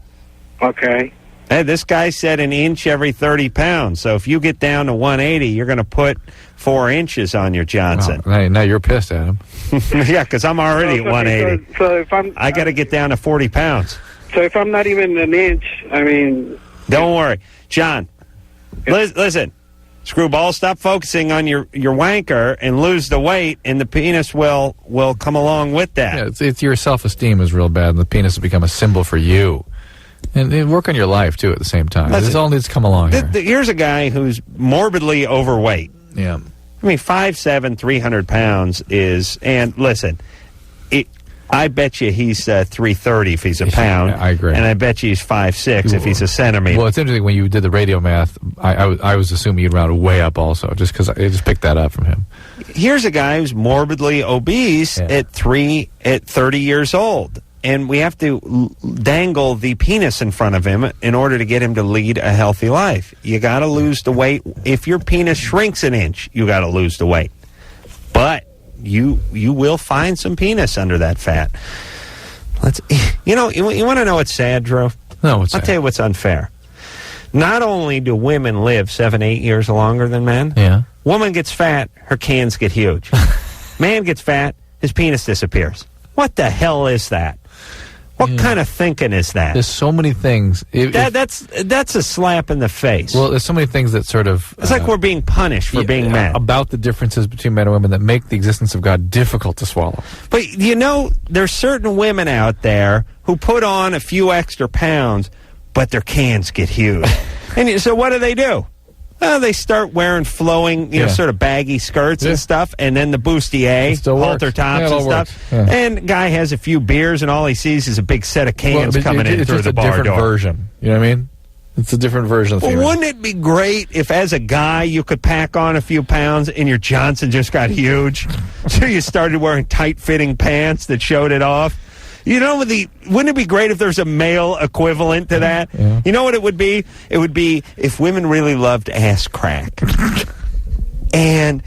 Okay. Hey, this guy said an inch every 30 pounds. So if you get down to 180, you're going to put 4 inches on your Johnson. Wow, now you're pissed at him. Yeah, because I'm already at 180. So if I got to get down to 40 pounds. So if I'm not even an inch, I mean... Don't worry. John, listen. Screwball, stop focusing on your wanker and lose the weight, and the penis will come along with that. Yeah, it's your self-esteem is real bad, and the penis will become a symbol for you. And work on your life, too, at the same time. This all needs to come along here. Here's a guy who's morbidly overweight. Yeah. I mean, 5'7", 300 pounds is... And listen, I bet you he's 330 if he's a pound. I agree. And I bet you he's 5'6" if he's a centimeter. Well, it's interesting, when you did the radio math, I was assuming you'd round way up also, just because I just picked that up from him. Here's a guy who's morbidly obese at 30 years old. And we have to dangle the penis in front of him in order to get him to lead a healthy life. You got to lose the weight. If your penis shrinks an inch, you got to lose the weight. But you will find some penis under that fat. You want to know what's sad, Drew? No, what's sad? I'll tell you what's unfair. Not only do women live 7-8 years longer than men, woman gets fat, her cans get huge. Man gets fat, his penis disappears. What the hell is that? What kind of thinking is that? There's so many things. That's a slap in the face. Well, there's so many things that sort of... It's like we're being punished for being men. About the differences between men and women that make the existence of God difficult to swallow. But, there's certain women out there who put on a few extra pounds, but their cans get huge. And so what do? Well, they start wearing flowing, sort of baggy skirts and stuff, and then the bustier, halter tops and stuff. Yeah. And guy has a few beers, and all he sees is a big set of cans coming in through the bar door. It's a different version. You know what I mean? It's a different version of the female. Wouldn't it be great if, as a guy, you could pack on a few pounds and your Johnson just got huge? So you started wearing tight-fitting pants that showed it off? Wouldn't it be great if there's a male equivalent to that? Yeah. You know what it would be? It would be if women really loved ass crack. And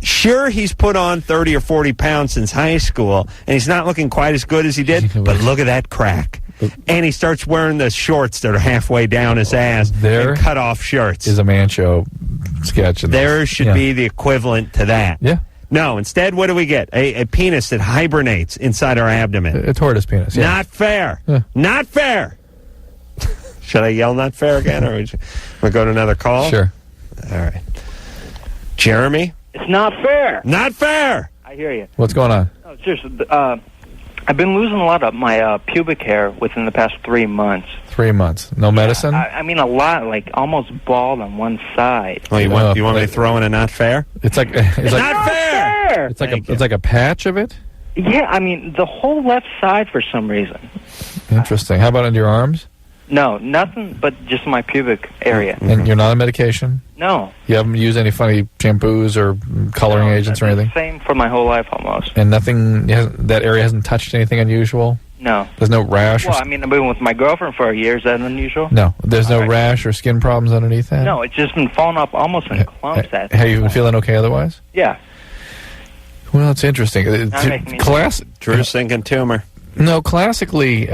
sure, he's put on 30 or 40 pounds since high school, and he's not looking quite as good as he did, but look at that crack. And he starts wearing the shorts that are halfway down his ass and cut-off shirts. Is a man show sketch. There should be the equivalent to that. Yeah. No, instead, what do we get? A penis that hibernates inside our abdomen. A tortoise penis, yeah. Not fair. Yeah. Not fair. Should I yell not fair again, or we go to another call? Sure. All right. Jeremy? It's not fair. Not fair. I hear you. What's going on? Oh, seriously, I've been losing a lot of my pubic hair within the past 3 months. 3 months. No medicine? I mean, a lot, like almost bald on one side. Oh, you want me to throw in a not fair? It's like not fair. It's like a patch of it? Yeah, I mean, the whole left side for some reason. Interesting. How about under your arms? No, nothing but just my pubic area. And you're not on medication? No. You haven't used any funny shampoos or coloring agents or anything? Same for my whole life almost. And that area hasn't touched anything unusual? No. There's no rash? Well, I mean, I've been with my girlfriend for a year. Is that unusual? No. There's no rash or skin problems underneath that? No, it's just been falling off almost in clumps. Have you been feeling okay otherwise? Yeah. Well, it's interesting. Drew's thinking tumor. No, classically,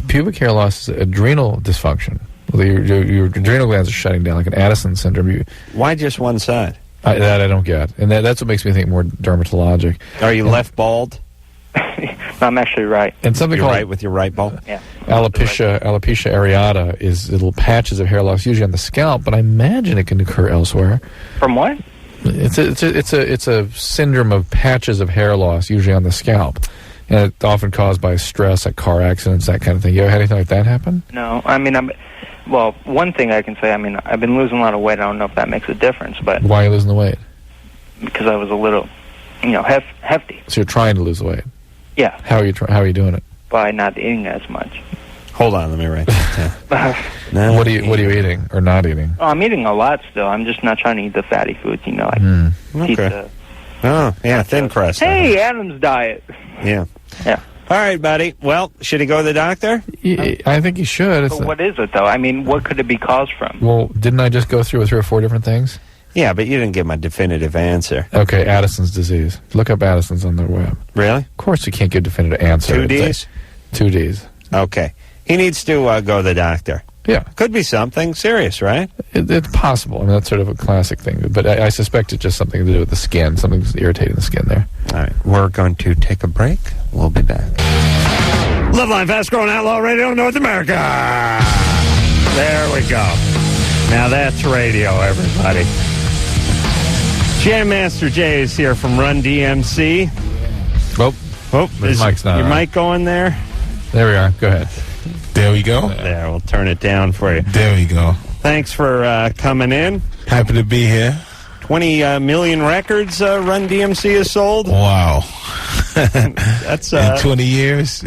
pubic hair loss is adrenal dysfunction. Your adrenal glands are shutting down, like an Addison syndrome. Why just one side? That I don't get. And that's what makes me think more dermatologic. Are you left bald? I'm actually right. And something You're called right with your right ball? Yeah. Alopecia areata is little patches of hair loss, usually on the scalp, but I imagine it can occur elsewhere. From what? It's a syndrome of patches of hair loss, usually on the scalp. And it's often caused by stress, like car accidents, that kind of thing. You ever had anything like that happen? No. I mean, well, one thing I can say, I mean, I've been losing a lot of weight. I don't know if that makes a difference, but... Why are you losing the weight? Because I was a little, hefty. So you're trying to lose the weight? Yeah. How are you doing it? By not eating as much. Hold on, let me write that down. What are you eating or not eating? Oh, I'm eating a lot still. I'm just not trying to eat the fatty foods, like pizza. Oh, yeah, thin crust. Hey, Adam's diet. Yeah. Yeah. All right, buddy. Well, should he go to the doctor? I think he should. But what is it, though? I mean, what could it be caused from? Well, didn't I just go through with 3 or 4 different things? Yeah, but you didn't give my definitive answer. Okay, Addison's disease. Look up Addison's on the web. Really? Of course you can't give a definitive answer. 2 Ds? 2 Ds. Okay. He needs to go to the doctor. Yeah. Could be something serious, right? It's possible. I mean, that's sort of a classic thing. But I suspect it's just something to do with the skin. Something's irritating the skin there. All right. We're going to take a break. We'll be back. Loveline, fast-growing outlaw radio in North America. There we go. Now that's radio, everybody. Jam Master Jay is here from Run DMC. His mic's not your on. mic going there? There we are. Go ahead. There we go. There, we'll turn it down for you. There we go. Thanks for coming in. Happy to be here. 20 million records Run DMC has sold. Wow. That's in 20 years.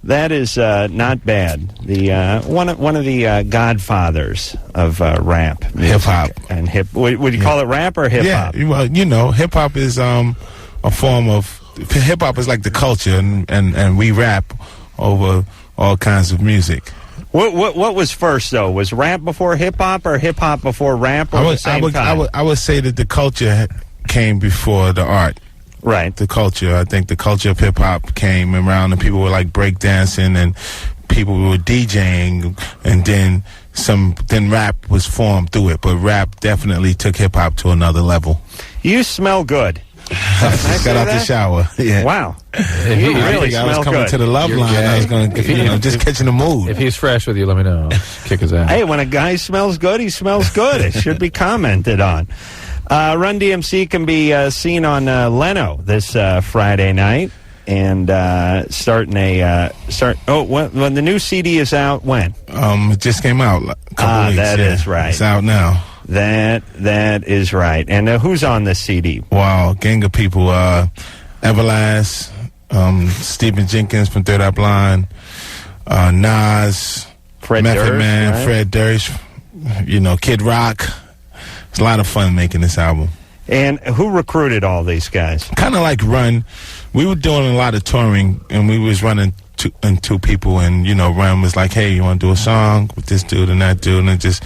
That is not bad. The one of the godfathers of rap, hip hop, and hip. Would you call it rap or hip hop? Yeah, well, hip hop is a form of hip hop is like the culture, and we rap over all kinds of music. What was first though? Was rap before hip hop, or hip hop before rap? Or I would say that the culture came before the art. Right. The culture. I think the culture of hip hop came around, and people were like breakdancing, and people were DJing, and then rap was formed through it. But rap definitely took hip hop to another level. You smell good. Just got out the shower. Yeah. Wow. You really smell good. I was coming to the Loveline. I was going to, just catching the mood. If he's fresh with you, let me know. I'll kick his ass. Hey, when a guy smells good, he smells good. It should be commented on. Run DMC can be seen on Leno this Friday night, and when the new CD is out, when? It just came out a couple weeks. That is right. It's out now. That is right. And who's on the CD? Wow, gang of people. Everlast, Stephen Jenkins from Third Eye Blind, Nas, Fred Method Durst, Man, right? Fred Durst, Kid Rock. It's a lot of fun making this album. And who recruited all these guys? Kind of like Run. We were doing a lot of touring, and we was running two people, and Run was like, hey, you want to do a song with this dude and that dude, and it just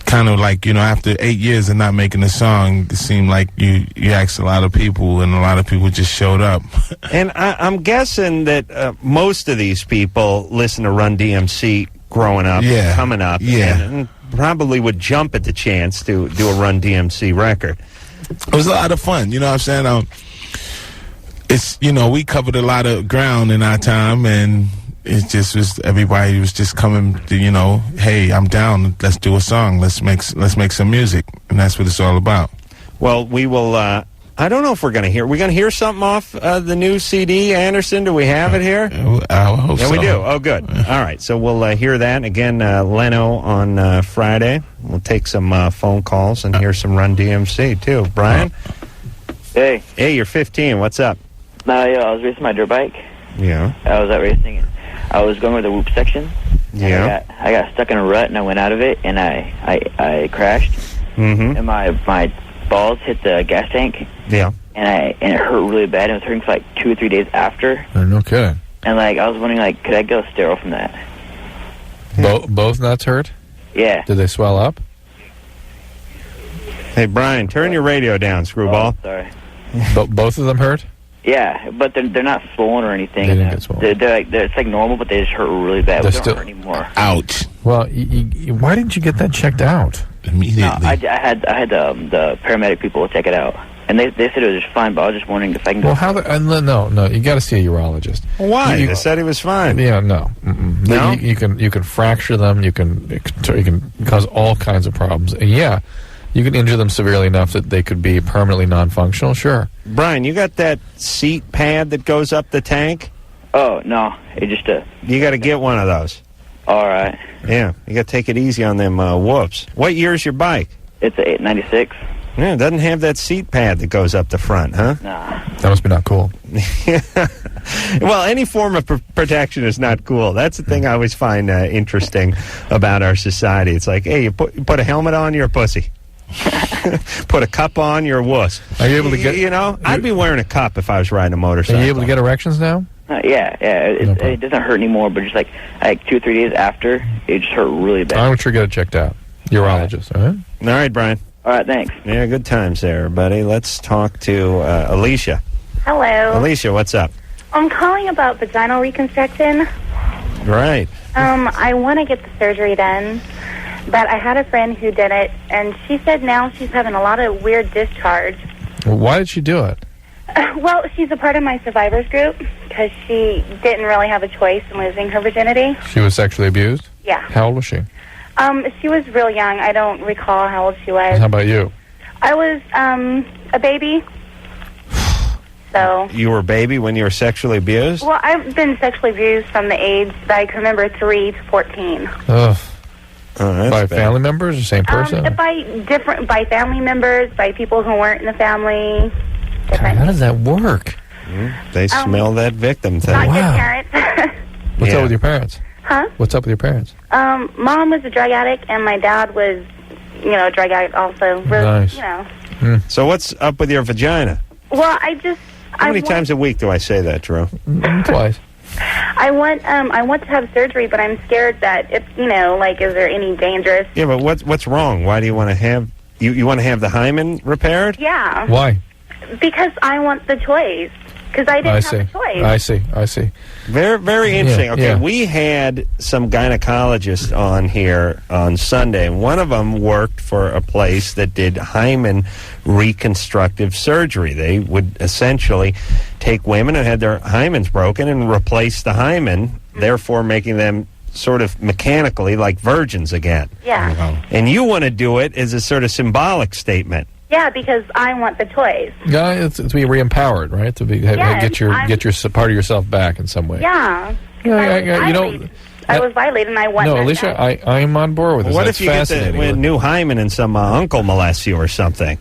kind of like, after 8 years of not making a song, it seemed like you asked a lot of people, and a lot of people just showed up. And I'm guessing that most of these people listen to Run DMC growing up, coming up, and probably would jump at the chance to do a Run DMC record. It was a lot of fun, you know what I'm saying? It's, we covered a lot of ground in our time, and it just was, everybody was just coming to, hey, I'm down, let's do a song, let's make some music, and that's what it's all about. Well, we will, I don't know if we're going to hear something off the new CD, Anderson. Do we have it here? I hope so. Yeah, we do. Oh, good. All right, so we'll hear that. Again, Leno on Friday. We'll take some phone calls and hear some Run DMC, too. Brian? Hey. Hey, you're 15. What's up? I was racing my dirt bike. Yeah. I was out racing. I was going with the whoop section. Yeah. I got stuck in a rut, and I went out of it, and I crashed. Mm-hmm. And my balls hit the gas tank. Yeah. And it hurt really bad. It was hurting for like 2 or 3 days after. No kidding. And I was wondering, could I go sterile from that? Both nuts hurt? Yeah. Did they swell up? Hey, Brian, turn your radio down, screwball. Oh, sorry. Both of them hurt? Yeah, but they're not swollen or anything. They didn't get swollen. It's like normal, but they just hurt really bad. They don't hurt anymore. Ouch. Well, why didn't you get that checked out immediately? No, I had the paramedic people check it out, and they said it was just fine. But I was just wondering if I can go. Well, no, you got to see a urologist. Why? They said he was fine. Yeah, no. No? You can fracture them. You can cause all kinds of problems. And yeah, you can injure them severely enough that they could be permanently non-functional. Sure. Brian, you got that seat pad that goes up the tank? Oh no, it just You got to get one of those. All right. Yeah, you got to take it easy on them whoops. What year's your bike? It's a 96. Yeah, it doesn't have that seat pad that goes up the front, huh? Nah. That must be not cool. Well, any form of protection is not cool. That's the thing I always find interesting about our society. It's like, hey, you put a helmet on, you're a pussy. Put a cup on, you're a wuss. Are you able to get? I'd be wearing a cup if I was riding a motorcycle. Are you able to get erections now? Yeah. It doesn't hurt anymore, but just like 2 or 3 days after, it just hurt really bad. I'm sure get it checked out. Urologist. All right. All right, Brian. All right, thanks. Yeah, good times there, everybody. Let's talk to Alicia. Hello. Alicia, what's up? I'm calling about vaginal reconstruction. Right. I want to get the surgery done, but I had a friend who did it, and she said now she's having a lot of weird discharge. Well, why did she do it? Well, she's a part of my survivors group because she didn't really have a choice in losing her virginity. She was sexually abused? Yeah. How old was she? She was real young. I don't recall how old she was. How about you? I was a baby. So. You were a baby when you were sexually abused? Well, I've been sexually abused from the age that I can remember 3 to 14. Ugh. That's by bad. family members or same person? By family members, by people who weren't in the family. God, how does that work? They smell that victim thing. Not good parents. What's up with your parents? Huh? What's up with your parents? Mom was a drug addict, and my dad was, a drug addict also. Really, Nice. So what's up with your vagina? Well, I just... How many times a week do I say that, Drew? Twice. I want to have surgery, but I'm scared that if is there any dangerous? Yeah, but what's wrong? Why do you want to have you want to have the hymen repaired? Yeah. Why? Because I want the choice. Because I didn't have a choice. I see. Very, very interesting. Yeah, okay, yeah. we had some gynecologists on here on Sunday, and one of them worked for a place that did hymen reconstructive surgery. They would essentially take women who had their hymens broken and replace the hymen, therefore making them sort of mechanically like virgins again. Yeah. And you want to do it as a sort of symbolic statement. Yeah, because I want the choice. Yeah, it's to be re-empowered, right? To be get your part of yourself back in some way. Yeah. I was violated, and I want No, that Alicia, back. I'm on board with this. What That's if you get fascinating. the new hymen and some uncle molests you or something?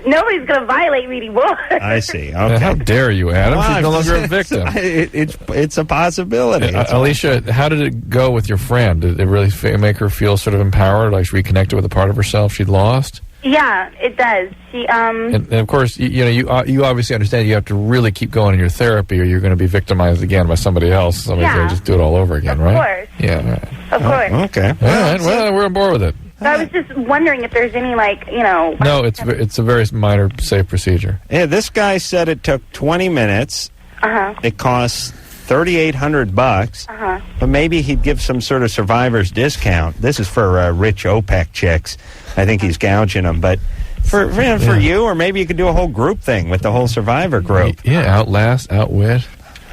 Nobody's going to violate me anymore. I see. Okay. How dare you, Adam? Well, She's no longer a victim. It's a possibility. Alicia, how did it go with your friend? Did it really make her feel sort of empowered, like she reconnected with a part of herself she'd lost? Yeah, it does. She And of course, you obviously understand you have to really keep going in your therapy, or you're going to be victimized again by somebody else. Somebody's going to just do it all over again, right? Of course. Yeah. Right. Of course. Okay. All right. Well, we're on board with it. So I was just wondering if there's any, No, it's a very minor, safe procedure. Yeah, this guy said it took 20 minutes. Uh-huh. It costs $3,800. Uh-huh. But maybe he'd give some sort of survivor's discount. This is for rich OPEC chicks. I think he's gouging them. But for you, or maybe you could do a whole group thing with the whole survivor group. Yeah, outlast, outwit.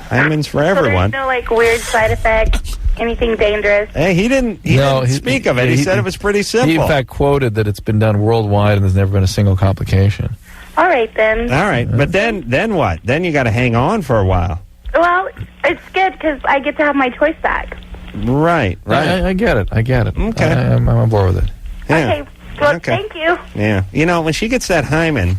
Hymen's for everyone. So there's no, weird side effects, anything dangerous? Hey, he didn't speak of it. He said it was pretty simple. He, in fact, quoted that it's been done worldwide and there's never been a single complication. All right, then. All right, but then what? Then you got to hang on for a while. Well, it's good because I get to have my choice back. Right. I get it. Okay. I'm on board with it. Yeah. Okay, well, thank you. Yeah. When she gets that hymen,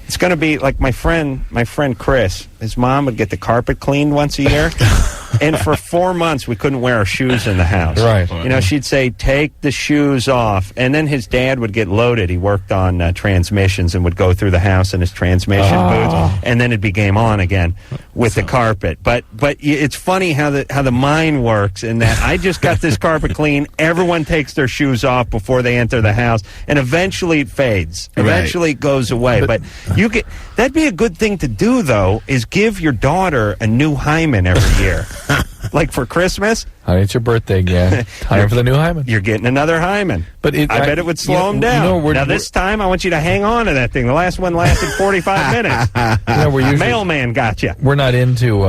it's going to be like my friend Chris. His mom would get the carpet cleaned once a year. And for 4 months, we couldn't wear our shoes in the house. Right. She'd say, take the shoes off. And then his dad would get loaded. He worked on transmissions and would go through the house in his transmission boots. And then it'd be game on again with the carpet. But it's funny how the mind works in that I just got this carpet clean. Everyone takes their shoes off before they enter the house. And eventually it fades. Eventually it goes away. But that'd be a good thing to do, though, is give your daughter a new hymen every year. Like for Christmas. Honey, it's your birthday again. Time for the new hymen. You're getting another hymen. But I bet it would slow him down. Now this time, I want you to hang on to that thing. The last one lasted 45 minutes. Mailman got you. We're not into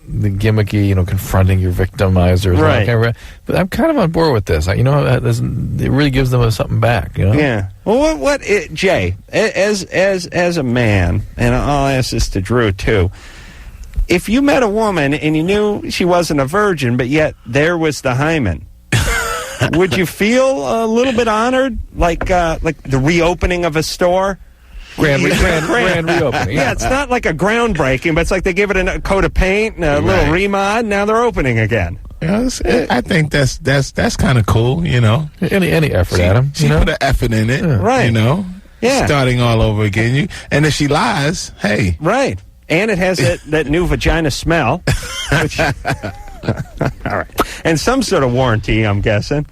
the gimmicky, confronting your victimizers. Right. But I'm kind of on board with this. It really gives them something back. Yeah. Well, Jay, as a man, and I'll ask this to Drew too. If you met a woman and you knew she wasn't a virgin, but yet there was the hymen, would you feel a little bit honored, like the reopening of a store? Grand reopening. Yeah, it's not like a groundbreaking, but it's like they give it a coat of paint and a little remod. Now they're opening again. I think that's kind of cool. Any effort, Adam. She put an effort in it, right? Yeah, starting all over again. And if she lies, hey, right. And it has that new vagina smell. Which, all right. And some sort of warranty, I'm guessing.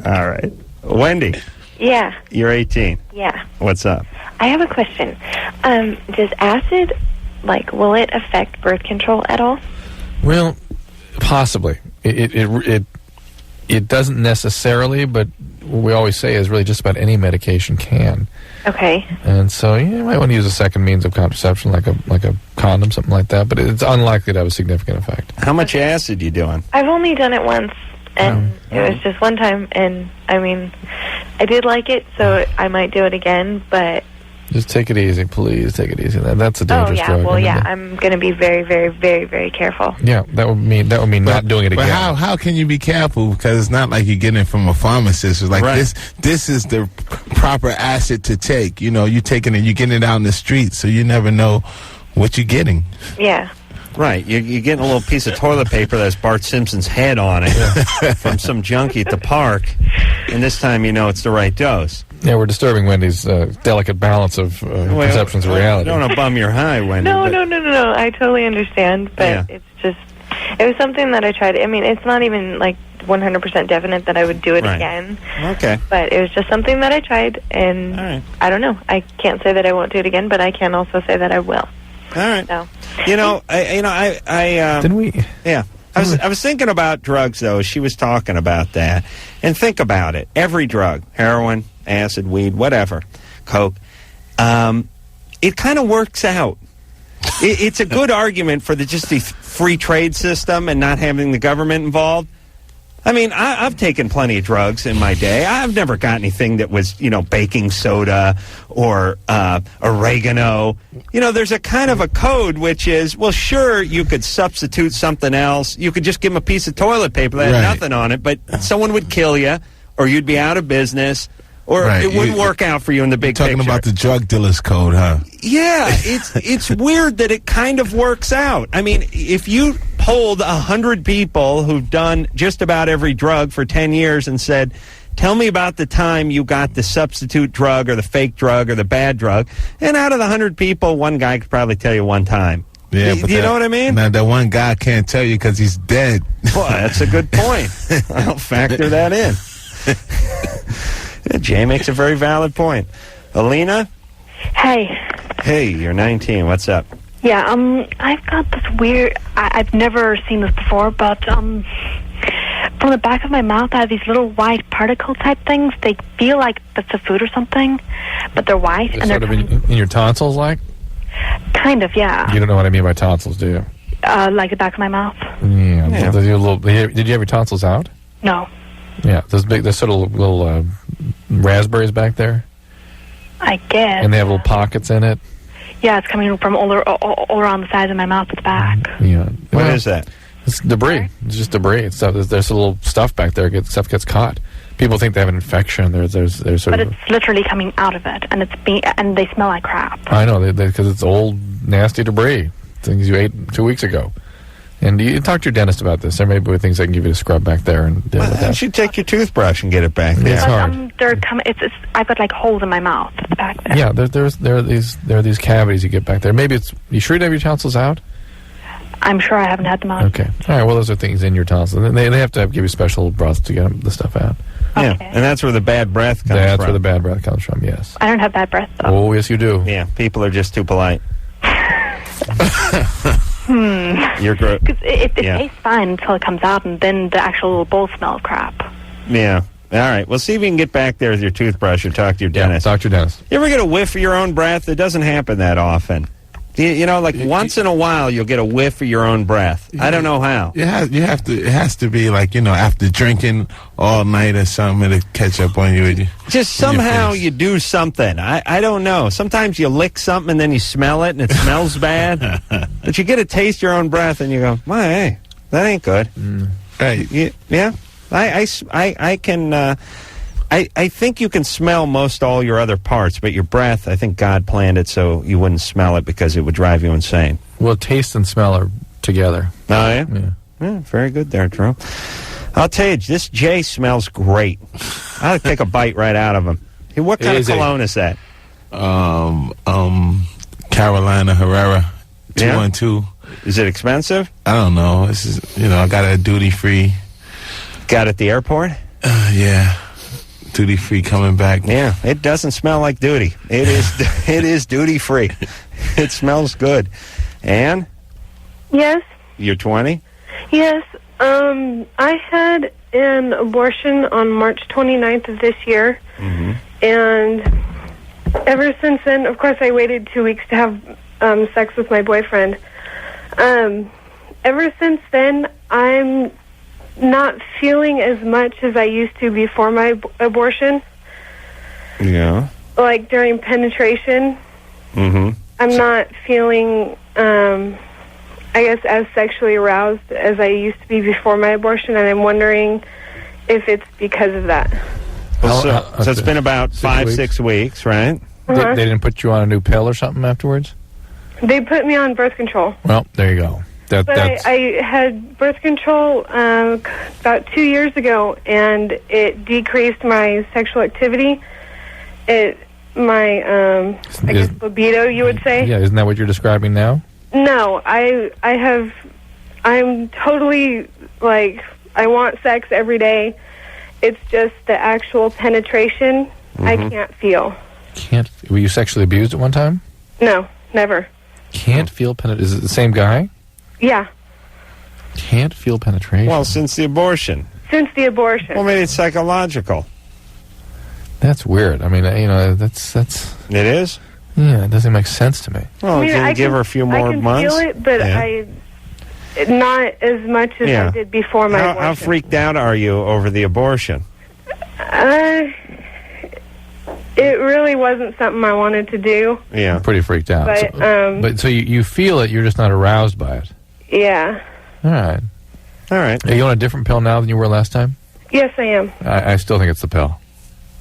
All right. Wendy. Yeah. You're 18. Yeah. What's up? I have a question. Does acid, will it affect birth control at all? Well, possibly. It doesn't necessarily, but what we always say is really just about any medication can. Okay. And so you might want to use a second means of contraception, like a condom, something like that. But it's unlikely to have a significant effect. How much acid you doing? I've only done it once, and it was just one time. And I mean, I did like it, so I might do it again. But just take it easy, please. Take it easy. That's a dangerous drug. Well, yeah, I'm going to be very, very, very, very careful. Yeah, that would mean not doing it again. But how can you be careful? Because it's not like you're getting it from a pharmacist. It's like this is the proper acid to take. You know, you're taking it, you're getting it out in the street, so you never know what you're getting. Yeah. Right, you're getting a little piece of toilet paper that has Bart Simpson's head on it from some junkie at the park, and this time you know it's the right dose. Yeah, we're disturbing Wendy's delicate balance of perceptions of reality. Don't want to bum your high, Wendy. No. I totally understand, but it was something that I tried. I mean, it's not even like 100% definite that I would do it again. Okay. But it was just something that I tried, and I don't know. I can't say that I won't do it again, but I can also say that I will. All right. So. Didn't we? Yeah. I was thinking about drugs, though. She was talking about that. And think about it. Every drug, heroin, acid, weed, whatever, coke, it kind of works out. It's a good argument for just the free trade system and not having the government involved. I mean, I've taken plenty of drugs in my day. I've never got anything that was, baking soda or oregano. There's a kind of a code which is, well, sure, you could substitute something else. You could just give them a piece of toilet paper that had nothing on it, but someone would kill you, or you'd be out of business, or it wouldn't work out for you in the big picture. Talking about the drug dealer's code, huh? Yeah, it's weird that it kind of works out. I mean, if you polled 100 people who've done just about every drug for 10 years and said, tell me about the time you got the substitute drug or the fake drug or the bad drug, and out of the 100 people, one guy could probably tell you one time. Yeah, do you know what I mean? Now, that one guy can't tell you because he's dead. Well, that's a good point. I'll factor that in. Jay makes a very valid point. Alina? Hey, you're 19. What's up? Yeah, I've got this weird, I've never seen this before, but from the back of my mouth, I have these little white particle type things. They feel like bits of food or something, but they're white. They're sort of in your tonsils, like? Kind of, yeah. You don't know what I mean by tonsils, do you? Like the back of my mouth. Yeah. Did you have your tonsils out? No. Yeah, there's sort of little raspberries back there. I guess. And they have little pockets in it. Yeah, it's coming from all around the sides of my mouth at the back. Yeah. What is that? It's debris. It's just debris. It's stuff. There's a little stuff back there. Stuff gets caught. People think they have an infection. There's sort but of. It's literally coming out of it, and and they smell like crap. I know, because it's old, nasty debris. Things you ate 2 weeks ago. And you talk to your dentist about this. There may be things I can give you to scrub back there and deal with that. You should take your toothbrush and get it back there. It's hard. I've got like holes in my mouth at the back there. Yeah, there are these cavities you get back there. Maybe it's. You sure you have your tonsils out? I'm sure I haven't had them out. Okay. All right. Well, those are things in your tonsils. And they have to give you special breath to get the stuff out. Yeah, and that's where the bad breath comes from. That's where the bad breath comes from. Yes. I don't have bad breath though. Oh, yes, you do. Yeah, people are just too polite. You're great. Because it tastes fine until it comes out, and then the actual little bowl smells crap. Yeah. All right. Well, see if you can get back there with your toothbrush or talk to your dentist. Talk to your dentist. You ever get a whiff of your own breath? It doesn't happen that often. Like once in a while, you'll get a whiff of your own breath. I don't know how. You have to. It has to be like after drinking all night or something, it'll catch up on you. Just somehow you do something. I don't know. Sometimes you lick something and then you smell it and it smells bad. But you get to taste your own breath and you go, "My, hey, that ain't good." Right? Yeah. I can. I think you can smell most all your other parts, but your breath, I think God planned it so you wouldn't smell it because it would drive you insane. Well, taste and smell are together. Oh, yeah? Yeah, very good there, Drew. I'll tell you, this Jay smells great. I'll take a bite right out of him. Hey, what kind of cologne is that? Carolina Herrera 212. Is it expensive? I don't know. This is, I got it at duty free. Got it at the airport? Yeah. Duty free coming back. Yeah, it doesn't smell like duty. It is duty free. It smells good. Ann? Yes? You're 20? Yes, I had an abortion on March 29th of this year, and ever since then, of course, I waited 2 weeks to have sex with my boyfriend. Ever since then, I'm not feeling as much as I used to before my abortion. Yeah. Like during penetration, I'm not feeling, I guess, as sexually aroused as I used to be before my abortion, and I'm wondering if it's because of that. Well, so it's been about 6 weeks, right? They didn't put you on a new pill or something afterwards? They put me on birth control. Well, there you go. But I had birth control about 2 years ago, and it decreased my sexual activity. My I guess libido, you would say. Yeah, isn't that what you're describing now? No, I'm totally, like, I want sex every day. It's just the actual penetration I can't feel. Were you sexually abused at one time? No, never. Can't feel penetration. Is it the same guy? Yeah, Can't feel penetration. Well, since the abortion. since the abortion. Well, maybe it's psychological. That's weird. I mean, that's... It is? Yeah, it doesn't make sense to me. Well, can you give her a few more I can months? feel it, but not as much as I did before my abortion. How freaked out are you over the abortion? It really wasn't something I wanted to do. Yeah. I'm pretty freaked out. But, So you feel it, you're just not aroused by it. Yeah. All right. Are you on a different pill now than you were last time? Yes, I am. I still think it's the pill.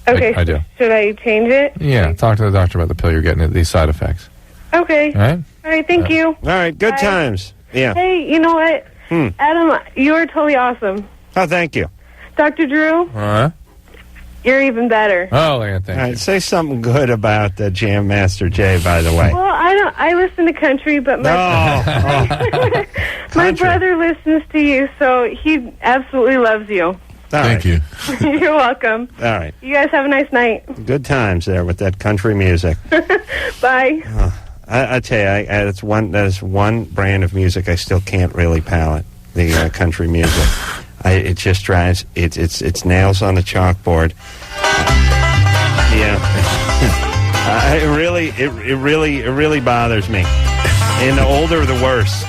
Okay. I do. Should I change it? Yeah, talk to the doctor about the pill you're getting, these side effects. Okay. All right? All right, thank you. All right, good Bye. times. Yeah. Hey, you know what? Adam, you are totally awesome. Oh, thank you. Dr. Drew, Huh? you're even better. Oh, yeah, thank All right, say something good about Jam Master Jay, by the way. Well, I listen to country, but my my brother listens to you, so he absolutely loves you. Thank you. You're welcome. All right. You guys have a nice night. Good times there with that country music. Bye. I tell you, that is one brand of music I still can't really palate, the country music. It just drives, it's nails on the chalkboard. It really bothers me. And the older, the worse.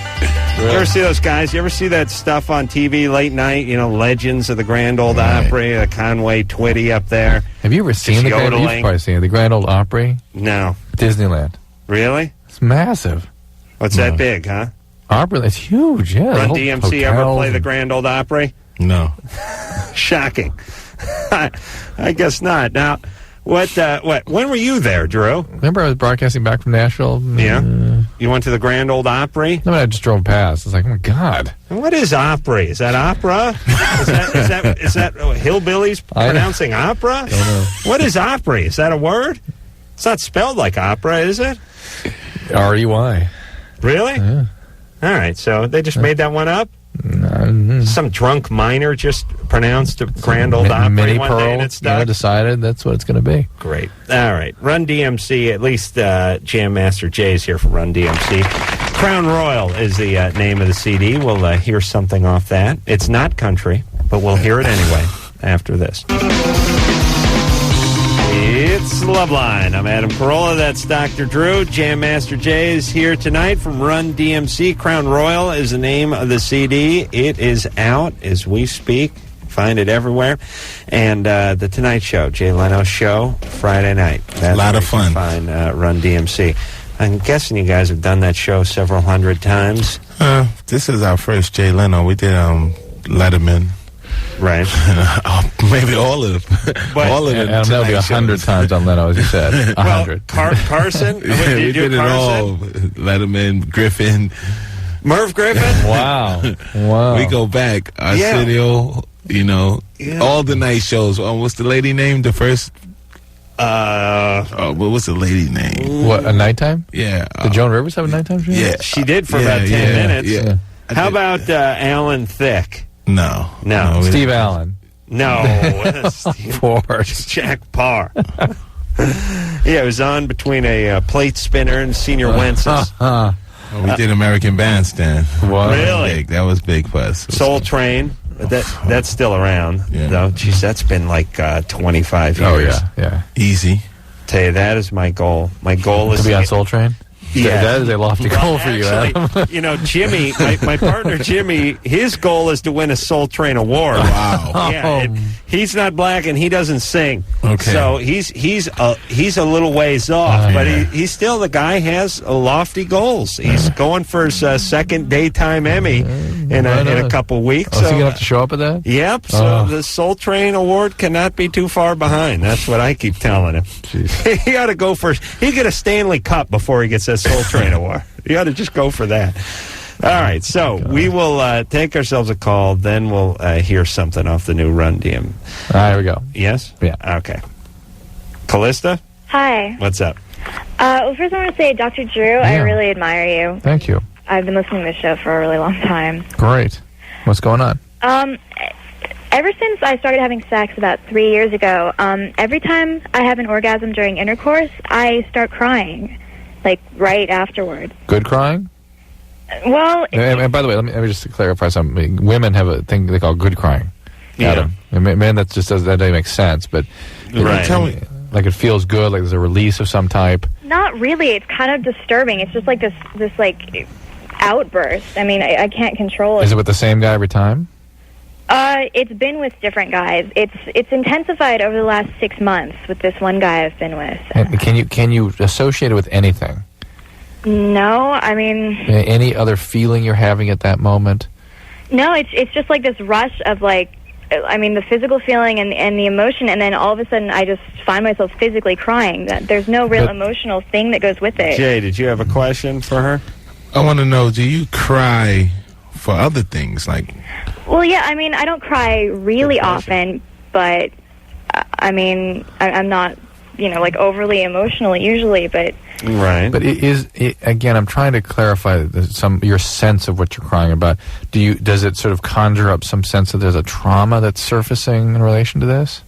You ever see those guys? You ever see that stuff on TV late night? You know, Legends of the Grand Ole Opry, the Conway Twitty up there. Have you ever seen the Grand Ole Opry? You've probably seen it, the Grand Ole Opry? No. Disneyland. Really? It's massive. What's that big, huh? Opry, it's huge, yeah. Run DMC ever play the Grand Ole Opry? No. Shocking. I guess not. Now, what? When were you there, Drew? Remember I was broadcasting back from Nashville? Yeah. You went to the Grand Ole Opry? No, I just drove past. It's like, oh my God. What is Opry? Is that opera? Is that hillbillies pronouncing opera? I don't know. What is Opry? Is that a word? It's not spelled like opera, is it? R-E-Y. Really? Yeah. All right, so they just made that one up? Some drunk miner just pronounced a Grand Ole Opry Mini one day Pearl, and it stuck? decided that's what it's going to be. Great. All right. Run DMC, at least Jam Master Jay's here for Run DMC. Crown Royal is the name of the CD. We'll hear something off that. It's not country, but we'll hear it anyway after this. It's Loveline. I'm Adam Carolla. That's Dr. Drew. Jam Master Jay is here tonight from Run DMC. Crown Royal is the name of the CD. It is out as we speak. Find it everywhere. And The Tonight Show, Jay Leno's show, Friday night. That's a lot of fun. Find Run DMC. I'm guessing you guys have done that show several hundred times. This is our first Jay Leno. We did Letterman. Right. Maybe all of them. All of them. That'll be 100 times on Leno, as you said. 100. Carson? We did it all. Letterman, Griffin. Merv Griffin? Wow. We go back. Arsenio, all the night shows. What's the lady name? The first... what's the lady name? What, a nighttime? Yeah. Did Joan Rivers have a nighttime show? Yeah. She did for about 10 minutes. Yeah. How about Alan Thicke? No. Steve Allen. No. Jack Parr. Yeah, it was on between a plate spinner and Senior Wences. Well, we did American Bandstand. What? Really? That was big for us. Soul Train. That's still around. Yeah. Though. Jeez, that's been like 25 years. Oh, yeah. Easy. Tell you, that is my goal. My goal is To be on Soul Train? Yeah. That is a lofty goal for you, Adam. You know, Jimmy, my partner Jimmy, his goal is to win a Soul Train award. Wow. Yeah, and he's not black and he doesn't sing. Okay. So he's a little ways off, but he's still, the guy has lofty goals. He's going for his second daytime Emmy in a couple weeks. So you gonna have to show up at that? Yep. So the Soul Train award cannot be too far behind. That's what I keep telling him. He ought to go for. He get a Stanley Cup before he gets that Soul Train award. You ought to just go for that. All right. So we will take ourselves a call. Then we'll hear something off the new Run DM. All right, here we go. Yes. Yeah. Okay. Callista, Hi. what's up? Well, first I want to say, Dr. Drew, I really admire you. Thank you. I've been listening to this show for a really long time. Great. What's going on? Ever since I started having sex about 3 years ago, every time I have an orgasm during intercourse, I start crying, like right afterward. Good crying? Well, And by the way, let me just clarify something. Women have a thing they call good crying. Adam. And men, that just doesn't make sense. But Right. tell me, like it feels good, like there's a release of some type. not really. It's kind of disturbing. It's just like this like outburst. I mean, I can't control it. Is it with the same guy every time? It's been with different guys. It's intensified over the last 6 months with this one guy I've been with. And can you associate it with anything? No, I mean, Any other feeling you're having at that moment? no. It's just like this rush of like, I mean, the physical feeling and the emotion, and then all of a sudden I just find myself physically crying. That there's no real emotional thing that goes with it. Jay, did you have a question for her? I want to know, do you cry for other things? Like, Well, yeah. I mean, I don't cry really often, but I mean, I'm not, like overly emotional usually, but. Right. But again, I'm trying to clarify your sense of what you're crying about. Does it sort of conjure up some sense that there's a trauma that's surfacing in relation to this?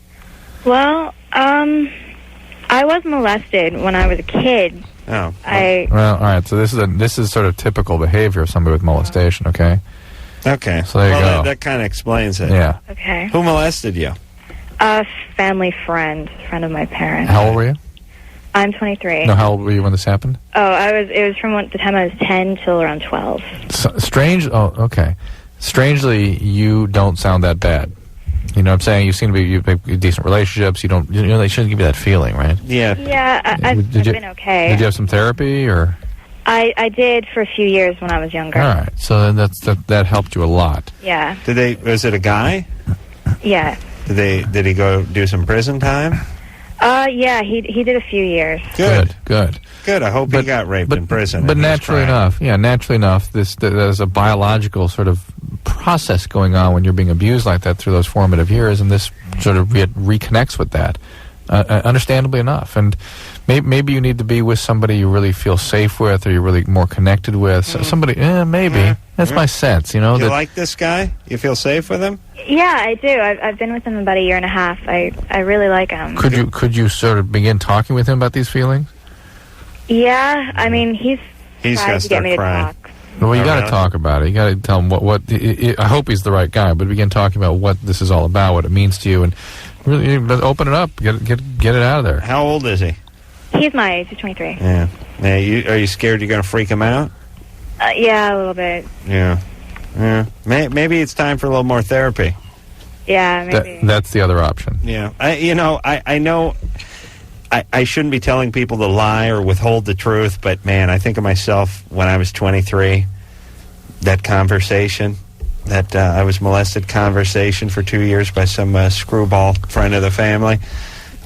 Well, I was molested when I was a kid. Oh. Well, all right. So this is sort of typical behavior of somebody with molestation. Okay. Okay. So there you go. That kind of explains it. Yeah. Okay. Who molested you? A family friend of my parents. How old were you? I'm 23. No, how old were you when this happened? Oh, it was from the time I was 10 till around 12. Oh, okay. Strangely, you don't sound that bad. You know what I'm saying? You seem to be have decent relationships. You don't. They shouldn't give you that feeling, right? Yeah. Yeah, I've been okay. Did you have some therapy, or? I did for a few years when I was younger. All right. So then that helped you a lot. Yeah. Was it a guy? Yeah. Did he go do some prison time? Yeah, he did a few years. Good. I hope he got raped in prison. But naturally enough, there's a biological sort of process going on when you're being abused like that through those formative years, and this sort of reconnects with that, understandably enough. And maybe you need to be with somebody you really feel safe with, or you're really more connected with. Somebody, maybe. That's my sense, You like this guy? You feel safe with him? Yeah, I do. I've been with him about a year and a half. I really like him. Could you sort of begin talking with him about these feelings? Yeah, I mean, he's tried to get me to talk. Well, you got to talk about it. You got to tell him what. I hope he's the right guy, but begin talking about what this is all about, what it means to you, and really open it up. Get it out of there. How old is he? He's my age. He's 23. Yeah. Are you scared you're going to freak him out? Yeah, a little bit. Yeah. Maybe it's time for a little more therapy. Yeah, maybe. That's the other option. Yeah. I know I shouldn't be telling people to lie or withhold the truth, but man, I think of myself when I was 23, that conversation, that I was molested conversation for 2 years by some screwball friend of the family,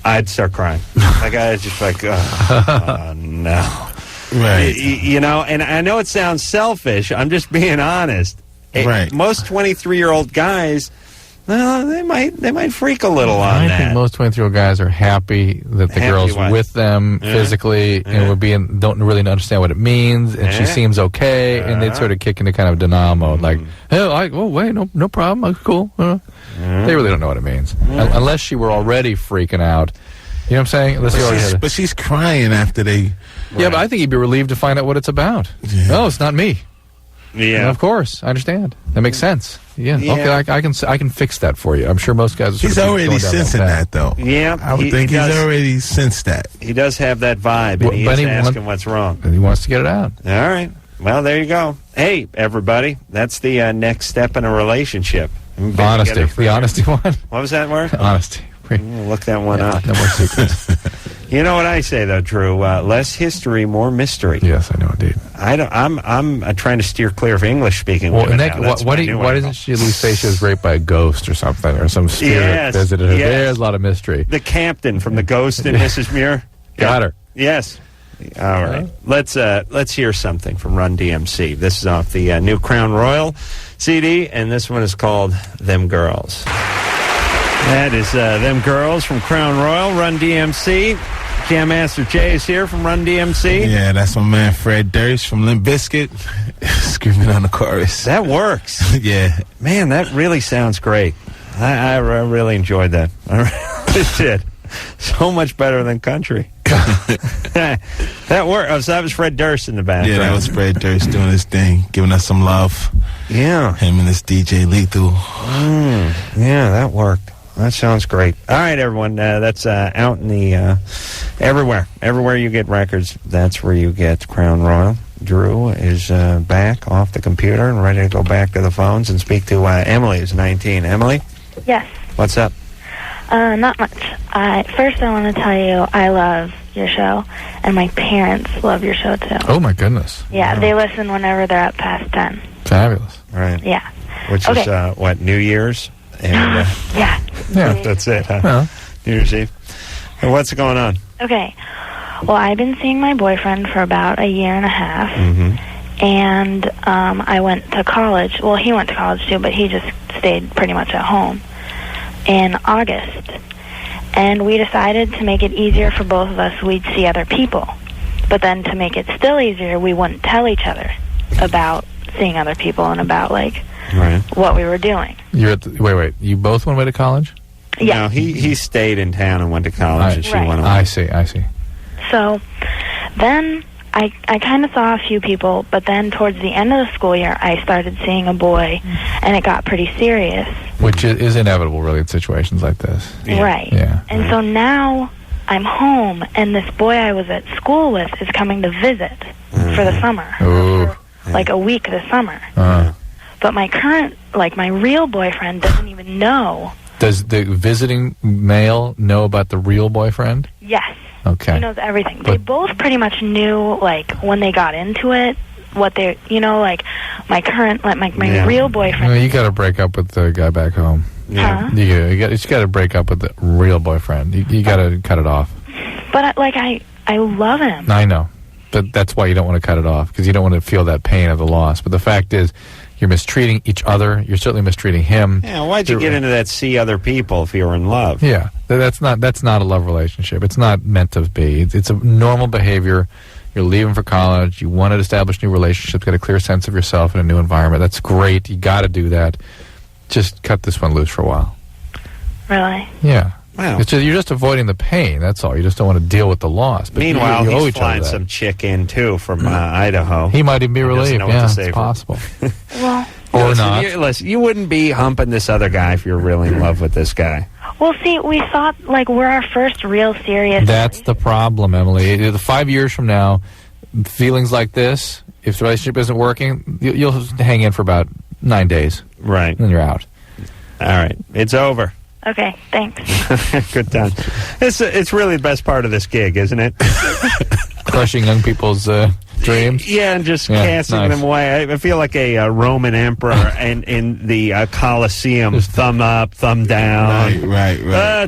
I'd start crying. Like I was just like, oh no. Right. And I know it sounds selfish. I'm just being honest. Right. Most 23-year-old guys, well, they might freak a little on that. I think most 23-year-old guys are happy that the girl's with them physically and don't really understand what it means, and she seems okay, and they'd sort of kick into kind of denial mode, like, hey, wait, no problem, cool. They really don't know what it means. Unless she were already freaking out, You know what I'm saying? Let's see. But she's crying after they. Yeah, but I think he'd be relieved to find out what it's about. Yeah. No, it's not me. Yeah, and of course, I understand. That makes sense. Yeah. Yeah. Okay, I can fix that for you. I'm sure most guys. He's already sensing that, though. Yeah, I would think he's already sensed that. He does have that vibe, and he is asking what's wrong. And he wants to get it out. All right. Well, there you go. Hey, everybody, that's the next step in a relationship. Honesty. The honesty one. What was that word? Honesty. Look that one up. No more secrets. You know what I say though, Drew? Less history, more mystery. Yes, I know indeed. I'm trying to steer clear of English speaking. Well, why doesn't she at least say she was raped by a ghost or something, or some spirit visited her? Yes. There's a lot of mystery. The captain from the Ghost and Mrs. Muir. Got her. Yes. All right. Let's hear something from Run DMC. This is off the new Crown Royal CD, and this one is called "Them Girls." That is Them Girls from Crown Royal, Run DMC. Jam Master Jay is here from Run DMC. Yeah, that's my man Fred Durst from Limp Bizkit screaming on the chorus. That works. Yeah. Man, that really sounds great. I really enjoyed that. I really did. So much better than country. That worked. Oh, so that was Fred Durst in the background. Yeah, that was Fred Durst doing his thing, giving us some love. Yeah. Him and this DJ Lethal. Yeah, that worked. That sounds great. All right, everyone. That's out in the everywhere. Everywhere you get records, that's where you get Crown Royal. Drew is back off the computer and ready to go back to the phones and speak to Emily, who's 19. Emily? Yes. What's up? Not much. First, I want to tell you I love your show, and my parents love your show, too. Oh, my goodness. Yeah, they listen whenever they're up past 10. Fabulous. Right. Yeah. Which is, what, New Year's? And, yeah. That's it, huh? Well. New Year's Eve. And what's going on? Okay. Well, I've been seeing my boyfriend for about a year and a half, and I went to college. Well, he went to college, too, but he just stayed pretty much at home in August. And we decided to make it easier for both of us, we'd see other people. But then to make it still easier, we wouldn't tell each other about seeing other people and about, like, what we were doing. You're at wait. You both went away to college? Yeah. No, he stayed in town and went to college, and she went away. I see. So then I kind of saw a few people, but then towards the end of the school year, I started seeing a boy, and it got pretty serious. Which is inevitable, really, in situations like this. Yeah. Right. Yeah. And so now I'm home, and this boy I was at school with is coming to visit for the summer. Ooh. For, like a week this summer. But my current, like my real boyfriend doesn't even know. Does the visiting male know about the real boyfriend? Yes. Okay. He knows everything. They both pretty much knew, like, when they got into it, what they, like, my current, like, my real boyfriend. You got to break up with the guy back home. Yeah. You got to break up with the real boyfriend. You got to cut it off. But, I love him. I know. But that's why you don't want to cut it off, because you don't want to feel that pain of the loss. But the fact is, you're mistreating each other. You're certainly mistreating him. Yeah, why'd you get into that see other people if you were in love? Yeah, that's not a love relationship. It's not meant to be. It's a normal behavior. You're leaving for college. You want to establish new relationships, get a clear sense of yourself in a new environment. That's great. You got to do that. Just cut this one loose for a while. Really? Yeah. Wow. It's just, you're just avoiding the pain. That's all. You just don't want to deal with the loss. But Meanwhile, you owe he's each other flying that. some chick in, too, from Idaho. He might even be relieved. Know what Yeah, to say it's possible. Well, or not. You wouldn't be humping this other guy if you're really in love with this guy. well, see, we thought, like, we're our first real serious. That's the problem, Emily. 5 years from now, feelings like this, if the relationship isn't working, you'll hang in for about 9 days. Right. Then you're out. All right. It's over. Okay, thanks. Good time. It's really the best part of this gig, isn't it? Crushing young people's dreams. Yeah, and just casting them away. I feel like a Roman emperor in the Colosseum. Thumb up, thumb down. Right.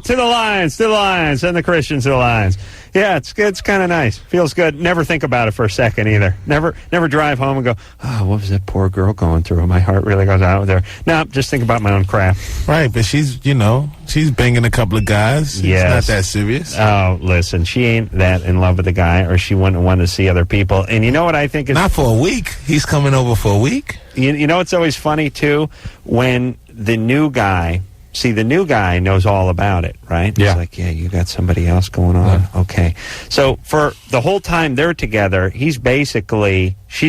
To the lions, and the Christians to the lions. Yeah, it's kind of nice. Feels good. Never think about it for a second either. Never drive home and go, oh, what was that poor girl going through? My heart really goes out with her. No, just think about my own crap. Right, but she's banging a couple of guys. Yes. It's not that serious. Oh, listen, she ain't that in love with the guy, or she wouldn't want to see other people. And you know what I think is... Not for a week. He's coming over for a week. You know what's always funny, too? When the new guy See, the new guy knows all about it, right? Yeah. It's like, yeah, you got somebody else going on. Yeah. Okay. So for the whole time they're together, she's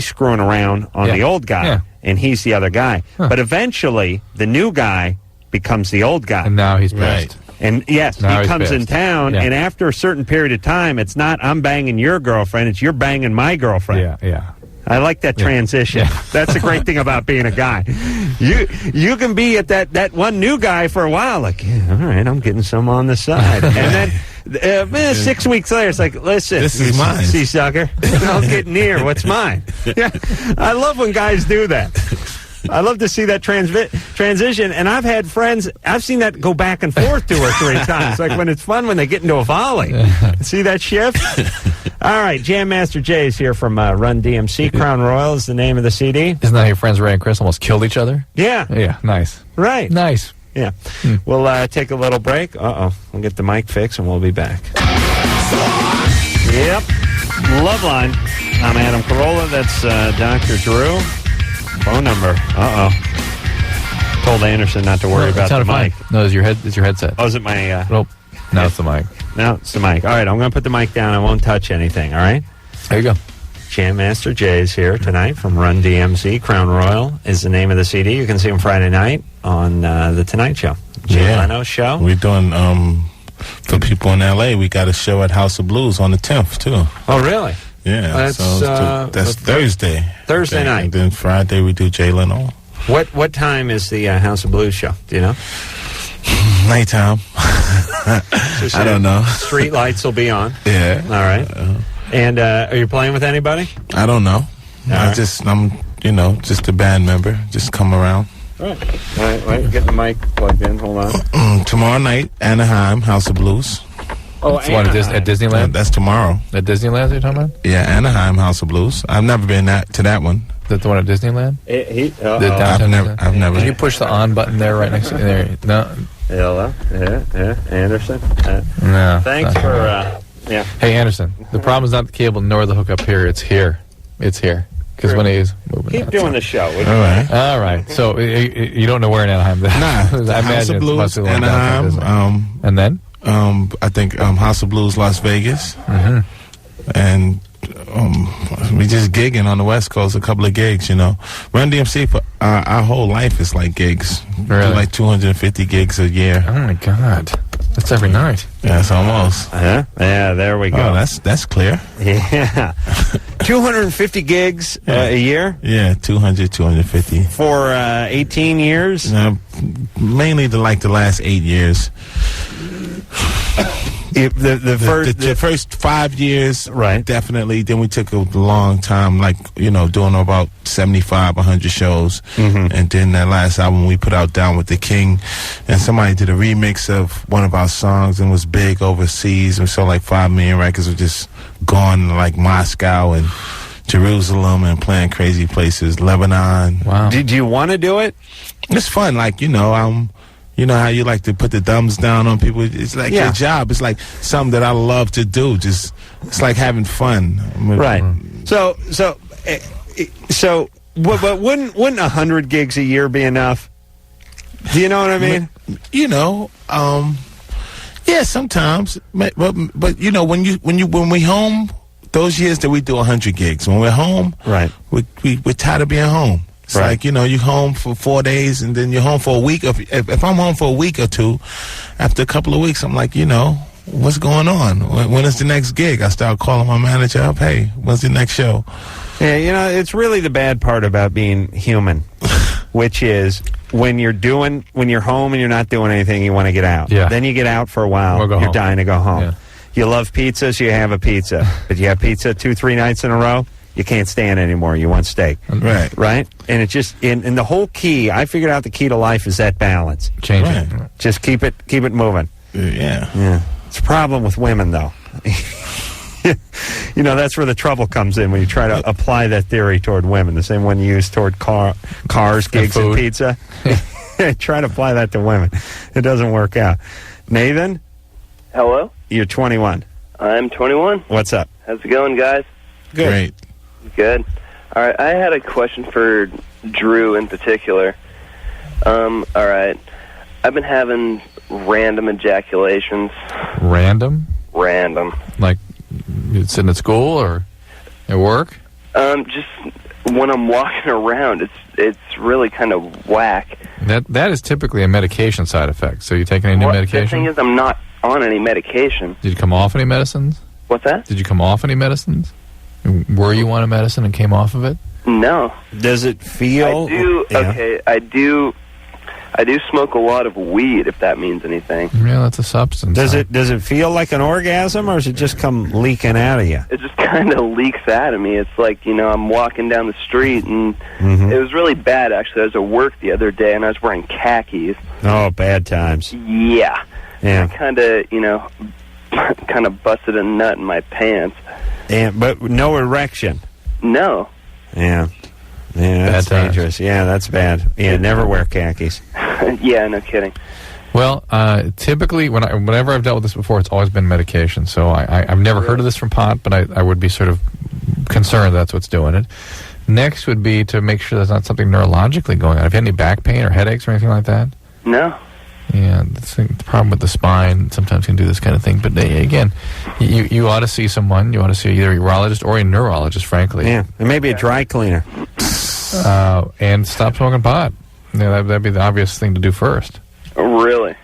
screwing around on the old guy, and he's the other guy. Huh. But eventually, the new guy becomes the old guy. And now he's pissed. Right. And yes, now he comes in town, and after a certain period of time, it's not I'm banging your girlfriend, it's you're banging my girlfriend. Yeah. I like that transition. Yeah. That's the great thing about being a guy. You can be at that one new guy for a while, like, yeah, all right, I'm getting some on the side. And then 6 weeks later, it's like, listen, this is mine. See, sucker, don't get near what's mine. Yeah, I love when guys do that. I love to see that transition, and I've had friends, I've seen that go back and forth 2 or 3 times, like when it's fun when they get into a volley. See that shift? All right, Jam Master Jay's here from Run DMC. Crown Royal is the name of the CD. Isn't that how your friends Ray and Chris almost killed each other? Yeah. Yeah, nice. Right. Nice. Yeah. We'll take a little break. We'll get the mic fixed, and we'll be back. Yep. Loveline. I'm Adam Carolla. That's Dr. Drew. Phone number. Told Anderson not to worry about the mic. Fine. No, it's your headset. Oh, is it my... Nope. Now it's the mic. No, it's the mic. All right, I'm going to put the mic down. I won't touch anything, all right? There you go. Jam Master Jay's here tonight from Run DMC. Crown Royal is the name of the CD. You can see him Friday night on The Tonight Show. Jay Leno's show. We're doing, for people in L.A., we got a show at House of Blues on the 10th, too. Oh, really? Yeah, that's Thursday. Thursday night. And then Friday we do Jay Leno. What time is the House of Blues show? Do you know? Nighttime. I don't know. Street lights will be on. Yeah. All right. And are you playing with anybody? I don't know. I'm just a band member. Just come around. All right. Wait, get the mic plugged in. Hold on. Tomorrow night, Anaheim, House of Blues. Oh, that's one at Disneyland? That's tomorrow. At Disneyland, you're talking about? Yeah, Anaheim House of Blues. I've never been to that one. Is that the one at Disneyland? I've never. Can you push the on button there right next to there? No. Hello. Yeah. Anderson. No. Thanks for. Yeah. Hey, Anderson. The problem is not the cable nor the hookup here. It's here. Because when he's moving. Keep doing the show. All right. So you don't know where in Anaheim. Nah. I House of Blues, Anaheim. And then? I think House of Blues, Las Vegas, and we just gigging on the West Coast, a couple of gigs, Run DMC for our whole life is like gigs. Really? We do like 250 gigs a year. Oh my God, that's every night. Yeah, it's almost. Yeah, there we go. Oh, that's clear. Yeah, 250 gigs a year. Yeah, 250 for 18 years. Mainly the last 8 years. The first 5 years, right? Definitely. Then we took a long time, doing about 75, 100 shows, and then that last album we put out, Down with the King, and somebody did a remix of one of our songs and was big overseas. We sold like 5 million records. We're just gone to like Moscow and Jerusalem and playing crazy places, Lebanon. Wow. Did you want to do it? It's fun, you know how you like to put the thumbs down on people? It's like your job. It's like something that I love to do. Just it's like having fun. Right. So, but wouldn't 100 gigs a year be enough? Do you know what I mean? Yeah, sometimes. But when we home, those years that we do 100 gigs, when we're home, right? We're tired of being home. It's like, you're home for 4 days and then you're home for a week. If I'm home for a week or two, after a couple of weeks, I'm like, what's going on? When is the next gig? I start calling my manager up. Hey, when's the next show? Yeah, it's really the bad part about being human, which is when you're home and you're not doing anything, you want to get out. Yeah. Then you get out for a while. You're dying to go home. Yeah. You love pizza, so you have a pizza. But you have pizza 2-3 nights in a row, you can't stand anymore. You want steak. Right. And it just, and the whole key, I figured out the key to life is that balance. Change it. Just keep it moving. Yeah. It's a problem with women, though. That's where the trouble comes in when you try to apply that theory toward women. The same one you use toward cars, gigs, and pizza. Try to apply that to women. It doesn't work out. Nathan? Hello? You're 21. I'm 21. What's up? How's it going, guys? Good. Great. Good. All right, I had a question for Drew in particular. All right. I've been having random ejaculations. Random? Random. Like you sitting at school or at work? Just when I'm walking around, it's really kind of whack. That is typically a medication side effect. So you taking any new medication? The thing is, I'm not on any medication. Did you come off any medicines? What's that? Did you come off any medicines? Were you on a medicine and came off of it? No. Does it feel? I do. Yeah. Okay, I do smoke a lot of weed, if that means anything. Yeah, that's a substance. Does it feel like an orgasm, or does it just come leaking out of you? It just kind of leaks out of me. It's like, I'm walking down the street, and it was really bad, actually. I was at work the other day, and I was wearing khakis. Oh, bad times. Yeah. Yeah. I kind of busted a nut in my pants. But no erection. No. Yeah. Yeah, that's dangerous. Yeah, that's bad. Yeah, never wear khakis. Yeah, no kidding. Well, typically, whenever I've dealt with this before, it's always been medication. So I've never heard of this from pot, but I would be sort of concerned that's what's doing it. Next would be to make sure there's not something neurologically going on. Have you had any back pain or headaches or anything like that? No. Yeah, the problem with the spine sometimes can do this kind of thing. But again, you ought to see someone. You ought to see either a urologist or a neurologist, frankly. Yeah, and maybe a dry cleaner. And stop smoking pot. Yeah, that'd be the obvious thing to do first. Really?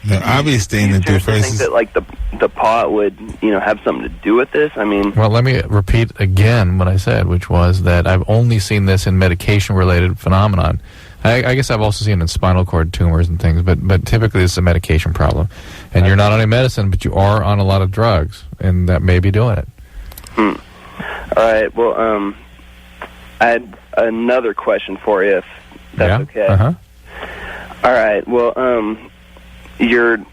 The obvious thing to do I first think is... that, like, the pot would, have something to do with this? I mean... Well, let me repeat again what I said, which was that I've only seen this in medication-related phenomenon. I guess I've also seen it in spinal cord tumors and things, but typically it's a medication problem. And you're not on a medicine, but you are on a lot of drugs, and that may be doing it. All right, well, I had another question for you, if that's okay. Uh-huh. All right, well, your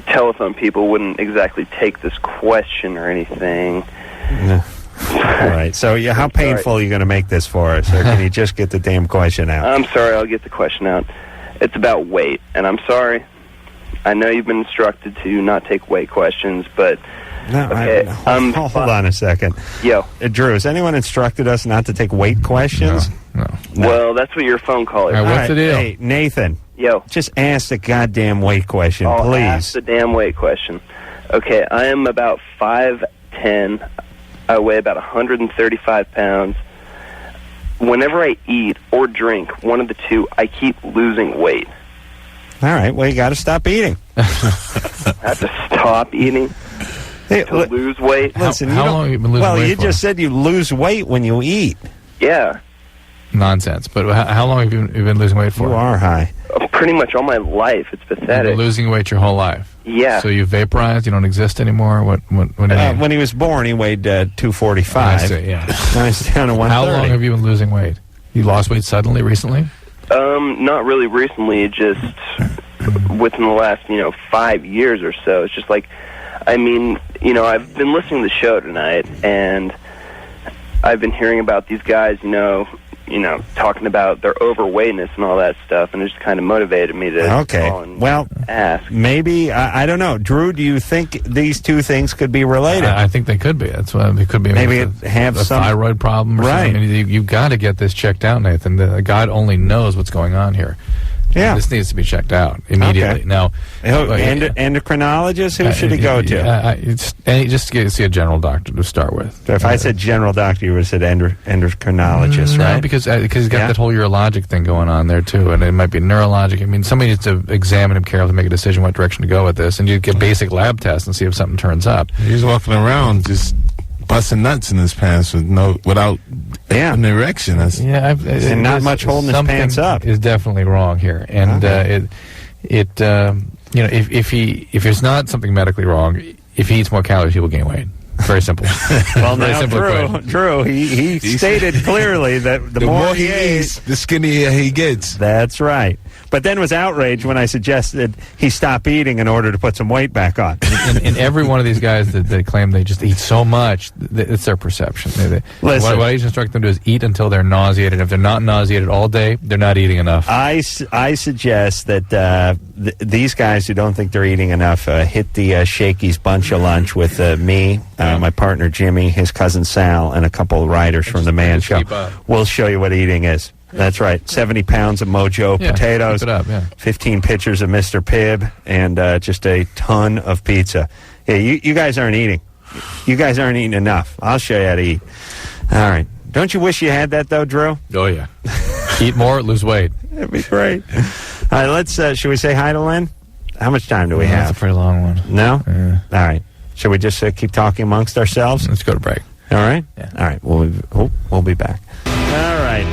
telephone people wouldn't exactly take this question or anything. No. All right, so how painful are you going to make this for us, or can you just get the damn question out? I'm sorry, I'll get the question out. It's about weight, and I'm sorry. I know you've been instructed to not take weight questions, but... No, okay, hold on a second. Yo. Drew, has anyone instructed us not to take weight questions? No. Well, that's what your phone call is. All right, what's the deal? Hey, Nathan. Yo. Just ask the goddamn weight question, please. Ask the damn weight question. Okay, I am about 5'10". I weigh about 135 pounds. Whenever I eat or drink, one of the two, I keep losing weight. All right, well, you got to stop eating. I have to stop eating to lose weight? Listen, how long have you been losing weight Well, you for? just said you lose weight when you eat. Yeah. Nonsense. But how long have you been losing weight for? You are high. Pretty much all my life. It's You've pathetic. been losing weight your whole life. Yeah. So you vaporized? You don't exist anymore? What do you mean? When he was born, he weighed 245. I see, yeah. Now he's down to 130. How long have you been losing weight? You lost weight suddenly, recently? Not really recently, just within the last, 5 years or so. It's just like, I've been listening to the show tonight, and I've been hearing about these guys, talking about their overweightness and all that stuff, and it just kind of motivated me to call and ask. Maybe, I don't know. Drew, do you think these two things could be related? I think they could be. That's why they could be. Maybe have a thyroid problem or something. I mean, you've got to get this checked out, Nathan. God only knows what's going on here. Yeah. This needs to be checked out immediately. Okay. Now, endocrinologist, who should he go to? Just to see a general doctor to start with. So if I said general doctor, you would have said endocrinologist, no, right? because he's got that whole urologic thing going on there, too, and it might be neurologic. I mean, somebody needs to examine him carefully to make a decision what direction to go with this, and you get basic lab tests and see if something turns up. He's walking around just busting nuts in his pants without an erection. And not much holding his pants up. Is definitely wrong here, and if there's not something medically wrong, if he eats more calories, he will gain weight. Very simple. Well, now Drew, he stated clearly that the more he eats, the skinnier he gets. That's right. But then was outraged when I suggested he stop eating in order to put some weight back on. And every one of these guys that claim they just eat so much, it's their perception. What I just instruct them to do is eat until they're nauseated. If they're not nauseated all day, they're not eating enough. I suggest that these guys who don't think they're eating enough hit the Shakey's Bunch of Lunch with me, my partner Jimmy, his cousin Sal, and a couple of writers from the Man Show. We'll show you what eating is. That's right. 70 pounds of Mojo potatoes, keep it up, 15 pitchers of Mr. Pibb, and just a ton of pizza. Yeah, you guys aren't eating. You guys aren't eating enough. I'll show you how to eat. All right. Don't you wish you had that, though, Drew? Oh, yeah. Eat more, lose weight. That'd be great. All right, let's, should we say hi to Lynn? How much time do we have? That's a pretty long one. No? All right. Should we just keep talking amongst ourselves? Let's go to break. All right? Yeah. All right. We'll be back. All right.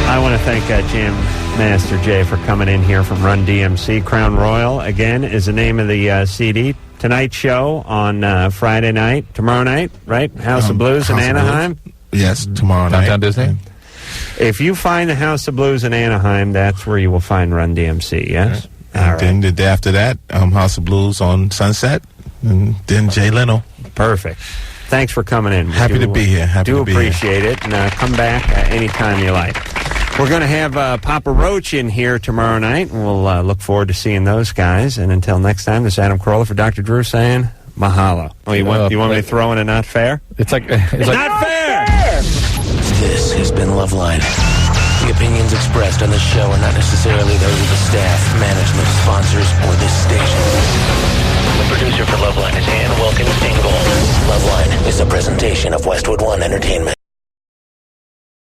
I want to thank Jam Master Jay for coming in here from Run DMC. Crown Royal, again, is the name of the CD. Tonight's show on Friday night, tomorrow night, right? House of Blues in Anaheim? Yes, tomorrow night. Downtown Disney? If you find the House of Blues in Anaheim, that's where you will find Run DMC, yes? All right. Then the day after that, House of Blues on Sunset, and then Jay Leno. Perfect. Thanks for coming in. Happy to be here. Do appreciate it, and come back anytime you like. We're going to have Papa Roach in here tomorrow night, and we'll look forward to seeing those guys. And until next time, this is Adam Carolla for Dr. Drew saying mahalo. Oh, you want me to throw in a not fair? It's like not fair! This has been Loveline. The opinions expressed on this show are not necessarily those of the staff, management, sponsors, or this station. The producer for Loveline is Ann Wilkins Dingle. Loveline is a presentation of Westwood One Entertainment.